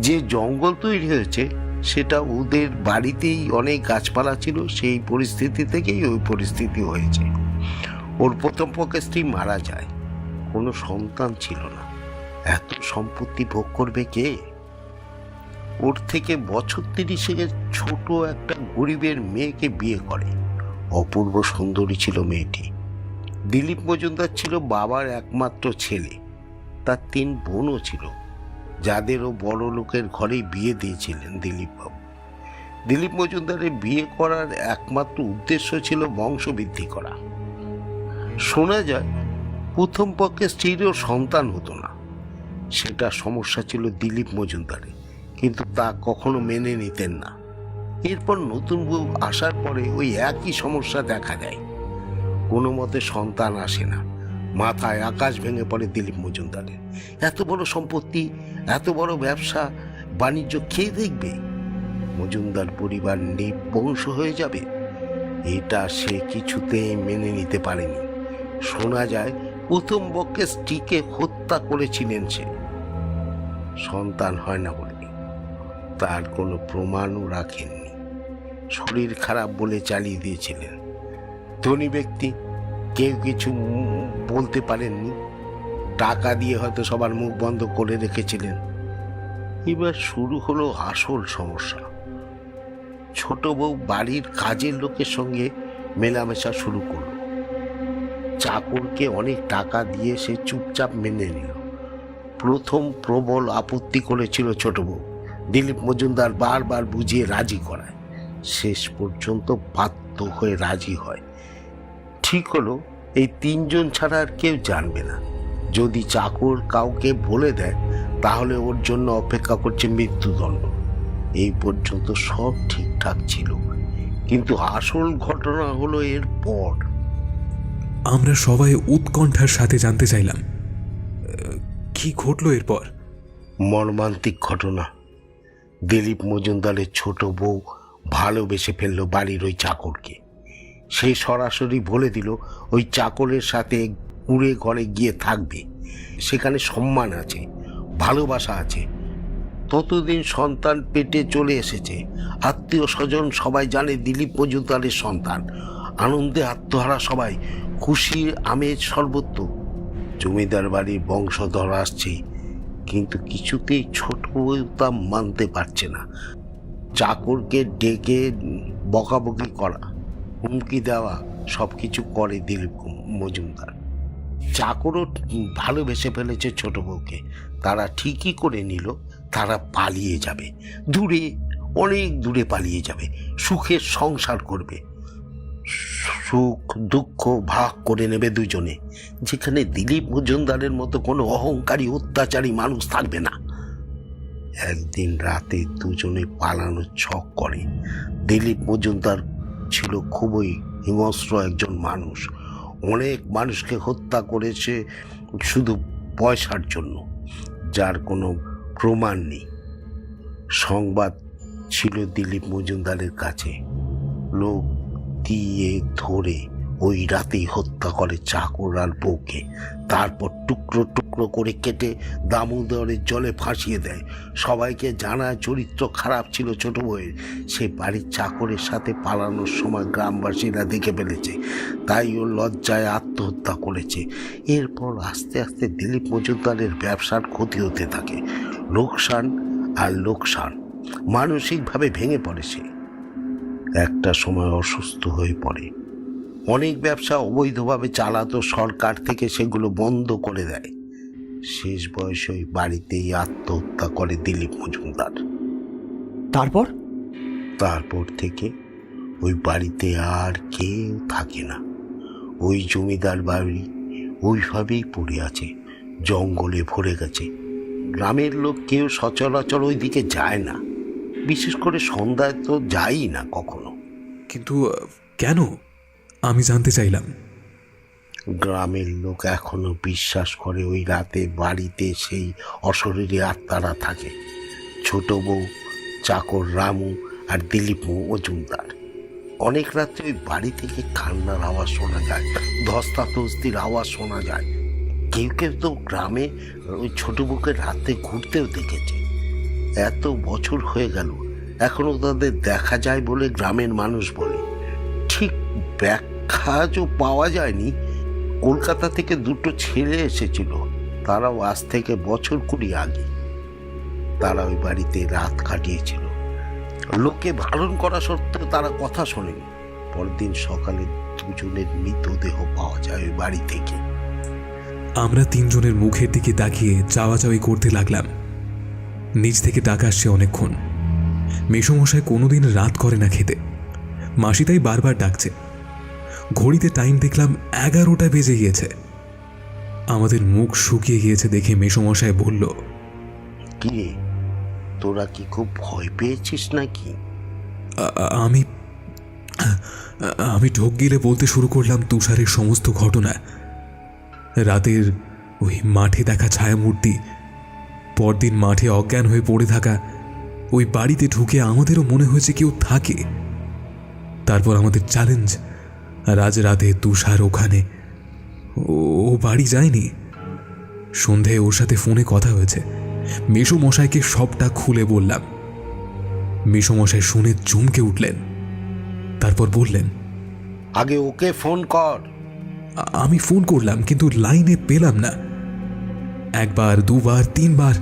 যে জঙ্গল তৈরি হয়েছে সেটা ওদের বাড়িতেই অনেক গাছপালা ছিল, সেই পরিস্থিতি থেকেই ওই পরিস্থিতি হয়েছে। ওর প্রথম পক্ষে স্ত্রী মারা যায়, কোনো সন্তান ছিল না, এত সম্পত্তি ভোগ করবে কে? ওর থেকে বছর 30 ছোট একটা গরিবের মেয়েকে বিয়ে করে। অপূর্ব সুন্দরী ছিল মেয়েটি। দিলীপ মজুমদার ছিল বাবার একমাত্র ছেলে, তার 3 বোনও ছিল, যাদেরও বড় লোকের ঘরেই বিয়ে দিয়েছিলেন দিলীপবাবু। দিলীপ মজুমদারের বিয়ে করার একমাত্র উদ্দেশ্য ছিল বংশবৃদ্ধি করা। শোনা যায় প্রথম পক্ষে স্ত্রীরও সন্তান হতো না, সেটা সমস্যা ছিল দিলীপ মজুমদারের, কিন্তু তা কখনো মেনে নিতেন না। এরপর নতুন বউ আসার পরে ওই একই সমস্যা দেখা দেয়, কোনো মতে সন্তান আসে না। মাথায় আকাশ ভেঙে পড়ে দিলীপ মজুমদারের। এত বড় সম্পত্তি, এত বড় ব্যবসা বাণিজ্য কে দেখবে? মজুমদার পরিবার নিবংশ হয়ে যাবে, এটা সে কিছুতেই মেনে নিতে পারেনি। শোনা যায় প্রথম পক্ষে স্ত্রীকে হত্যা করেছিলেন সে, সন্তান হয় না বলে। তার কোনো প্রমাণও রাখেননি, শরীর খারাপ বলে চালিয়ে দিয়েছিলেন। ধনী ব্যক্তি, কেউ কিছু বলতে পারেননি, টাকা দিয়ে হয়তো সবার মুখ বন্ধ করে রেখেছিলেন। এবার শুরু হলো আসল সমস্যা। ছোট বউ বাড়ির কাজের লোকের সঙ্গে মেলামেশা শুরু করলো। চাকরকে অনেক টাকা দিয়ে সে চুপচাপ মেনে নিল। প্রথম প্রবল আপত্তি করেছিল ছোট বউ, দিলীপ মজুমদার বারবার বুঝিয়ে রাজি করায়, শেষ পর্যন্ত বাধ্য হয়ে রাজি হয়। ঠিক হলো এই 3 জন ছাড়া আর কেউ জানবে না। যদি চাকর কাউকে বলে দেয় তাহলে ওর জন্য অপেক্ষা করছে মৃত্যুদণ্ড। এই পর্যন্ত সব ঠিকঠাক ছিল, কিন্তু আসল ঘটনা হলো এর পর। আমরা সবাই উৎকণ্ঠার সাথে জানতে চাইলাম কি ঘটলো এরপর। মর্মান্তিক ঘটনা। দিলীপ মজুমদারের ছোট বউ ভালোবেসে ফেললো বাড়ির ওই চাকরকে। সে সরাসরি বলে দিল ওই চাকরের সাথে কুঁড়ে ঘরে গিয়ে থাকবে, সেখানে সম্মান আছে, ভালোবাসা আছে। ততদিন সন্তান পেটে চলে এসেছে, আত্মীয় স্বজন সবাই জানে দিলীপ মজুমদারের সন্তান। আনন্দে আত্মহারা সবাই, খুশির আমেজ সর্বত্র। জমিদার বাড়ির বংশধর আসছে, কিন্তু কিছুতেই ছোট বউ তা মানতে পারছে না। চাকরকে ডেকে বকাবকি করা, হুমকি দেওয়া, সব কিছু করে দিলীপ মজুমদার। চাকরও ভালোবেসে ফেলেছে ছোট বউকে। তারা ঠিকই করে নিল তারা পালিয়ে যাবে, দূরে, অনেক দূরে পালিয়ে যাবে, সুখের সংসার করবে। সুখ দুঃখ ভাগ করে নেবে দুজনে, যেখানে দিলীপ মজুমদারের মতো কোনো অহংকারী অত্যাচারী মানুষ থাকবে না। একদিন রাতে দুজনে পালানোর ছক করে। দিলীপ মজুমদার ছিল খুবই হিংস্র একজন মানুষ। অনেক মানুষকে হত্যা করেছে শুধু পয়সার জন্য, যার কোনো প্রমাণ নেই। সংবাদ ছিল দিলীপ মজুমদারের কাছে। লোক দিয়ে ধরে ওই রাতেই হত্যা করে চাকর আর বউকে। তারপর টুকরো টুকরো করে কেটে দামোদরের জলে ভাসিয়ে দেয়। সবাইকে জানায় চরিত্র খারাপ ছিল ছোট বউয়ের। সে বাড়ির চাকরের সাথে পালানোর সময় গ্রামবাসীরা দেখে ফেলেছে, তাই ও লজ্জায় আত্মহত্যা করেছে। এরপর আস্তে আস্তে দিলীপ মজুমদারের ব্যবসার ক্ষতি হতে থাকে, লোকসান আর লোকসান। মানসিকভাবে ভেঙে পড়ে সে। একটা সময় অসুস্থ হয়ে পড়ে। অনেক ব্যবসা অবৈধভাবে চালাতো, সরকার থেকে সেগুলো বন্ধ করে দেয়। শেষ বয়সে ওই বাড়িতেই আত্মহত্যা করে দিলীপ মজুমদার। তারপর থেকে ওই বাড়িতে আর কেউ থাকে না। ওই জমিদার বাড়ি ওইভাবেই পড়ে আছে, জঙ্গলে ভরে গেছে। গ্রামের লোক কেউ সচরাচর ওই দিকে যায় না, বিশেষ করে সন্ধ্যায় তো যাই না কখনো। কিন্তু কেন, আমি জানতে চাইলাম। গ্রামের লোক এখনো বিশ্বাস করে ওই রাতে বাড়িতে সেই অশরীরী আত্মারা থাকে। ছোট বউ, চাকর রামু আর দিলীপ মজুমদার। অনেক রাত্রে ওই বাড়ি থেকে কান্নার আওয়াজ শোনা যায়, ধস্তাধস্তির আওয়াজ শোনা যায়। কেউ কেউ তো গ্রামে ওই ছোট বউকে রাতে ঘুরতেও দেখেছে। এত বছর হয়ে গেল এখনো তাদের দেখা যায় বলে গ্রামের মানুষ বলে। ঠিক ব্যাখ্যাও পাওয়া যায়নি। কলকাতা থেকে 2টো ছেলে এসেছিল, তারাও আজ থেকে বছর 20 আগে। তারা ওই বাড়িতে রাত কাটিয়েছিল। লোকে বারণ করা সত্ত্বেও তারা কথা শোনেনি। পরদিন সকালে দুজনের মৃতদেহ পাওয়া যায় ওই বাড়ি থেকে। আমরা 3 জনের মুখের দিকে তাকিয়ে চাওয়াচাওয়ি করতে লাগলাম। নিচ থেকে ডাক আসছে অনেকক্ষণ। মেসোমশাই কোনোদিন রাত করে না খেতে, মাসি তাই বারবার ডাকছে। ঘড়িতে টাইম দেখলাম 11টা বেজে গিয়েছে। আমাদের মুখ শুকিয়ে গিয়েছে দেখে মেসোমশাই বলল, কি রে, তোরা কি খুব ভয় পেয়েছিস নাকি? আমি আমি ঢোক গিলে বলতে শুরু করলাম তুষারের সমস্ত ঘটনা। রাতের ওই মাঠে দেখা ছায়ামূর্তি, পরদিন মাঠে অজ্ঞান হয়ে পড়ে থাকা, ওই বাড়িতে ঢুকে আমাদেরও মনে হয়েছে কেউ থাকে। তারপর আমাদের চ্যালেঞ্জ, আর আজ রাতে তুষার ওখানে। ও বাড়ি যায়নি। সন্ধ্যায় ওর সাথে ফোনে কথা হয়েছে। মেসোমশাইকে সবটা খুলে বললাম। মেসোমশাই শুনে চমকে উঠলেন, তারপর বললেন, আগে ওকে ফোন কর। আমি ফোন করলাম কিন্তু লাইনে পেলাম না। 1 বার 2 বার 3 বার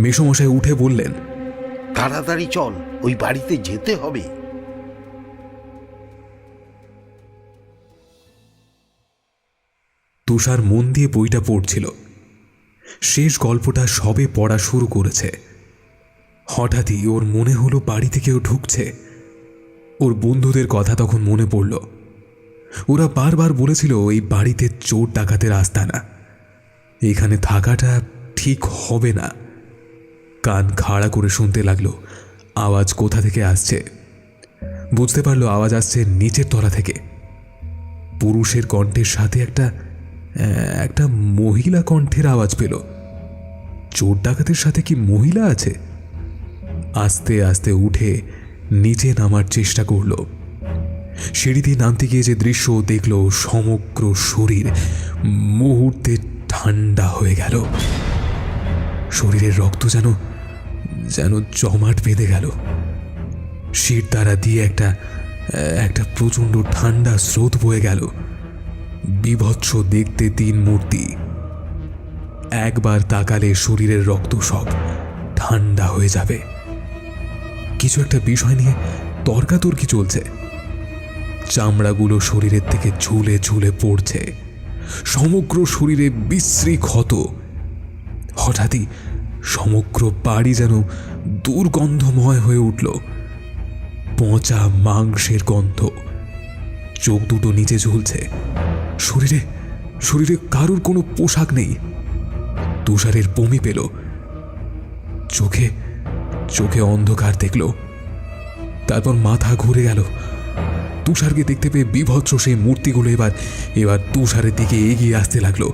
মেসোমশাই উঠে বললেন, তাড়াতাড়ি চল, ওই বাড়িতে যেতে হবে। তুষার মন দিয়ে বইটা পড়ছিল। শেষ গল্পটা সবে পড়া শুরু করেছে। হঠাৎই ওর মনে হলো বাড়িতে কেউ ঢুকছে। ওর বন্ধুদের কথা তখন মনে পড়ল। ওরা বারবার বলেছিল এই বাড়িতে চোর ডাকাতের আস্তানা, এখানে থাকাটা ঠিক হবে না। কান খাড়া করে শুনতে লাগলো আওয়াজ কোথা থেকে আসছে। বুঝতে পারলো আওয়াজ আসছে নিচের তলা থেকে। পুরুষের কণ্ঠের সাথে একটা মহিলা কণ্ঠের আওয়াজ পেল। চোর ডাকাতের সাথে কি মহিলা আছে? আস্তে আস্তে উঠে নিচে নামার চেষ্টা করল। সিঁড়ি দিয়ে নামতে গিয়ে যে দৃশ্য দেখল, সমগ্র শরীর মুহূর্তে ঠান্ডা হয়ে গেল। শরীরের রক্ত যেন জমাট বেঁধে গেল। শির দ্বারা দিয়ে একটা প্রচণ্ড ঠান্ডা স্রোত বয়ে গেল। বিভৎস দেখতে 3 মূর্তি। একবার তাকালে শরীরের রক্ত সব ঠান্ডা হয়ে যাবে। কিছু একটা বিষয় নিয়ে তর্কাতর্কি চলছে। চামড়াগুলো শরীরের থেকে ঝুলে ঝুলে পড়ছে। সমগ্র শরীরে বিশ্রী ক্ষত। হঠাৎই সমগ্র বাড়ি যেন দুর্গন্ধময় হয়ে উঠল। পচা মাংসের গন্ধ। চোখ দুটো নিচে ঝুলছে। শরীরে কারুর কোনো পোশাক নেই। তুষারের বমি পেল। চোখে অন্ধকার দেখল। তারপর মাথা ঘুরে গেল। তুষারকে দেখতে পেয়ে বিভৎস সেই মূর্তিগুলো এবার তুষারের দিকে এগিয়ে আসতে লাগলো।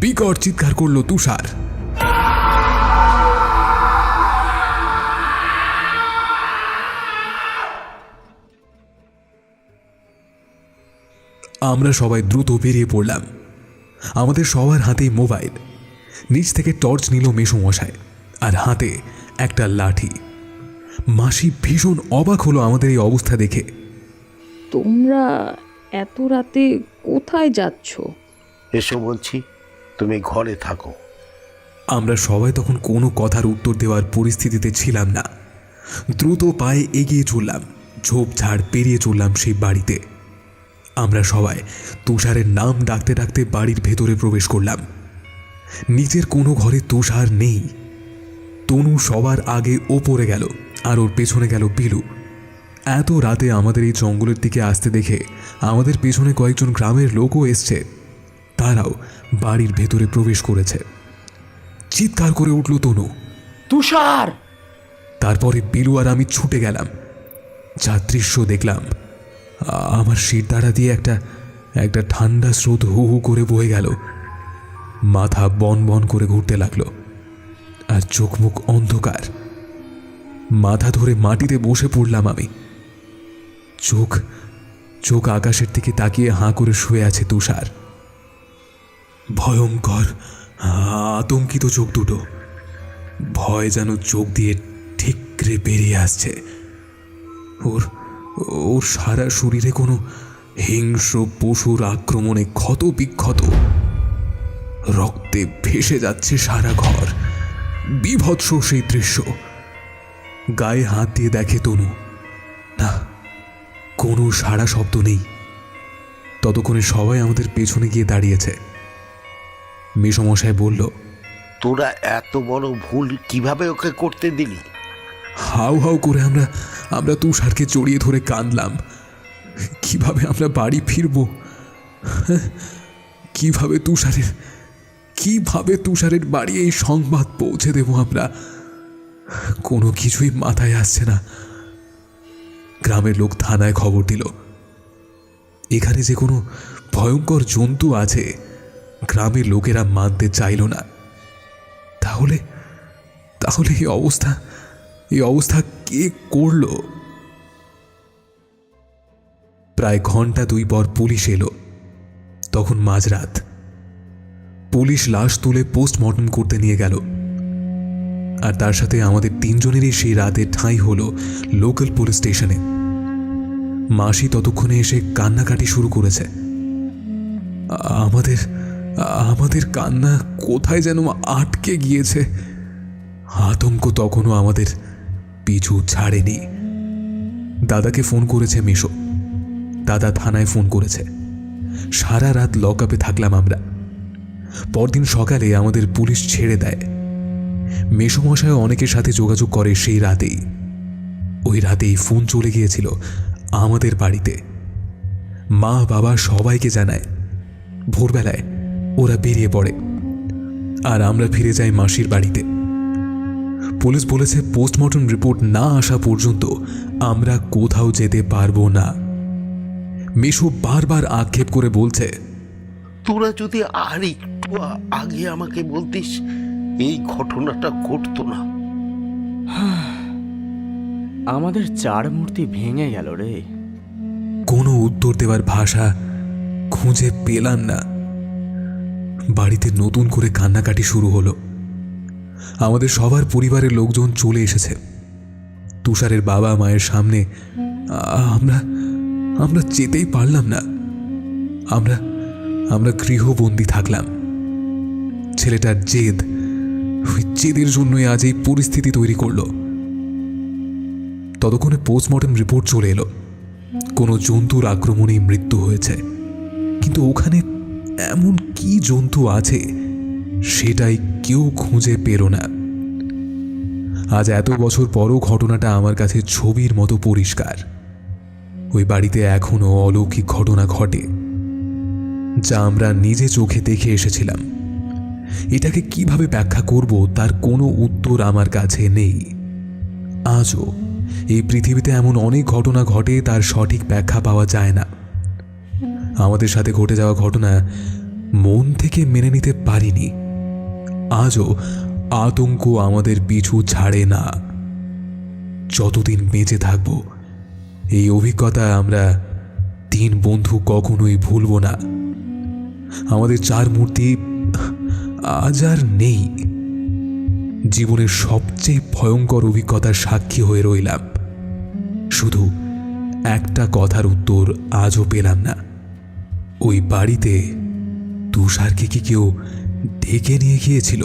বিকট চিৎকার করলো তুষার। আমরা সবাই দ্রুত বেরিয়ে পড়লাম। আমাদের সবার হাতেই মোবাইল। নিচ থেকে টর্চ নিল মেসোমশাই, আর হাতে একটা লাঠি। মাসি ভীষণ অবাক হলো আমাদের এই অবস্থা দেখে। তোমরা এত রাতে কোথায় যাচ্ছ? এসো বলছি, তুমি ঘরে থাকো। আমরা সবাই তখন কোনো কথার উত্তর দেওয়ার পরিস্থিতিতে ছিলাম না। দ্রুত পায়ে এগিয়ে চললাম। ঝোপঝাড় পেরিয়ে চললাম সেই বাড়িতে। আমরা সবাই তুষারের নাম ডাকতে ডাকতে বাড়ির ভেতরে প্রবেশ করলাম। নিচের কোনো ঘরে তুষার নেই। তনু সবার আগে ওপরে গেল, আর ওর পেছনে গেল বিলু। এত রাতে আমাদের এই জঙ্গলের দিকে আসতে দেখে আমাদের পেছনে কয়েকজন গ্রামের লোকও এসছে। তারাও বাড়ির ভেতরে প্রবেশ করেছে। চিৎকার করে উঠল তনু, তুষার! তারপরে বিলু আর আমি ছুটে গেলাম। যা দৃশ্য দেখলাম, আমার শির দ্বারা দিয়ে একটা ঠান্ডা স্রোত হু হু করে বয়ে গেল। মাথা বন বন করে ঘুরতে লাগলো, আর চোখ মুখ অন্ধকার। মাথা ধরে মাটিতে বসে পড়লাম আমি। চোখ আকাশের দিকে তাকিয়ে হাঁ করে শুয়ে আছে তুষার। ভয়ঙ্কর আতঙ্কিত চোখ দুটো। ভয় যেন চোখ দিয়ে ঠিকরে বেরিয়ে আসছে। ওর সারা শরীরে কোনো হিংস্র পশুর আক্রমণে ক্ষত বিক্ষত। রক্তে ভেসে যাচ্ছে সারা ঘর। বিভৎস সেই দৃশ্য। গায়ে হাত দিয়ে দেখে তনু, না, কোনো সাড়া শব্দ নেই। ততক্ষণে সবাই আমাদের পেছনে গিয়ে দাঁড়িয়েছে। মেসোমশাই বলল, তোরা এত বড় ভুল কিভাবে ওকে করতে দিলি? হাউ হাউ করে আমরা তুষারকে জড়িয়ে ধরে কাঁদলাম। কিভাবে আমরা বাড়ি ফিরব? কিভাবে তুষারের বাড়ি এই সংবাদ পৌঁছে দেব আমরা? কোনো কিছুই মাথায় আসছে না। গ্রামের লোক থানায় খবর দিল। এখানে যে কোনো ভয়ঙ্কর জন্তু আছে গ্রামের লোকেরা মানতে চাইল না। তাহলে এই অবস্থা কে করল? প্রায় ঘন্টা 2 পর পুলিশ এলো। তখন মাঝরাত। পুলিশ লাশ তুলে পোস্টমর্টম করতে নিয়ে গেল, আর তার সাথে আমাদের 3 জনেরই সেই রাতে ঠাঁই হলো লোকাল পুলিশ স্টেশনে। মাসি ততক্ষণে এসে কান্নাকাটি শুরু করেছে। আমাদের কান্না কোথায় যেন আটকে গিয়েছে। আতঙ্ক তখনও আমাদের পিছু ছাড়েনি। দাদাকে ফোন করেছে মেশো। দাদা থানায় ফোন করেছে। সারা রাত লকআপে থাকলাম আমরা। পরদিন সকালে আমাদের পুলিশ ছেড়ে দেয়। মেসোমশায় অনেকের সাথে যোগাযোগ করে সেই রাতেই। ওই রাতেই ফোন চলে গিয়েছিল আমাদের বাড়িতে। মা বাবা সবাইকে জানায়। ভোরবেলায় ওরা বেরিয়ে পড়ে, আর আমরা ফিরে যাই মাসির বাড়িতে। পুলিশ বলেছে পোস্টমর্টম রিপোর্ট না আসা পর্যন্ত আমরা কোথাও যেতে পারবো না। মেশো বারবার আক্ষেপ করে বলছে, তোরা যদি আর একটু আগে আমাকে বলতিস, এই ঘটনাটা ঘটতো না। আমাদের চার মূর্তি ভেঙে গেল রে। কোনো উত্তর দেওয়ার ভাষা খুঁজে পেলাম না। বাড়িতে নতুন করে কান্নাকাটি শুরু হলো। আমাদের সবার পরিবারের লোকজন চলে এসেছে। তুষারের বাবা মায়ের সামনে আমরা আমরা যেতেই পারলাম না। আমরা আমরা গৃহবন্দী থাকলাম। ছেলেটার জেদ, ওই জেদের জন্যই আজ এই পরিস্থিতি তৈরি করলো। ততক্ষণে পোস্টমর্টম রিপোর্ট চলে এলো। কোনো জন্তুর আক্রমণেই মৃত্যু হয়েছে, কিন্তু ওখানে এমন কি জন্তু আছে সেটাই কেউ খুঁজে পেল না। আজ এত বছর পরও ঘটনাটা আমার কাছে ছবির মতো পরিষ্কার। ওই বাড়িতে এখনো অলৌকিক ঘটনা ঘটে, যা আমরা নিজে চোখে দেখে এসেছিলাম। এটাকে কিভাবে ব্যাখ্যা করব তার কোনো উত্তর আমার কাছে নেই। আজও এই পৃথিবীতে এমন অনেক ঘটনা ঘটে, তার সঠিক ব্যাখ্যা পাওয়া যায় না। আমাদের সাথে ঘটে যাওয়া ঘটনা মন থেকে মেনে নিতে পারিনি। আজও আতঙ্ক আমাদের পিছু ছাড়ে না। যতদিন বেঁচে থাকব, এই অভিজ্ঞতা আমরা তিন বন্ধু কখনোই ভুলব না। আমাদের চার মূর্তি আজ আর নেই। জীবনের সবচেয়ে ভয়ঙ্কর অভিজ্ঞতার সাক্ষী হয়ে রইলাম। শুধু একটা কথার উত্তর আজও পেলাম না, ওই বাড়িতে তুষারকে কি কেউ ডেকে নিয়ে গিয়েছিল?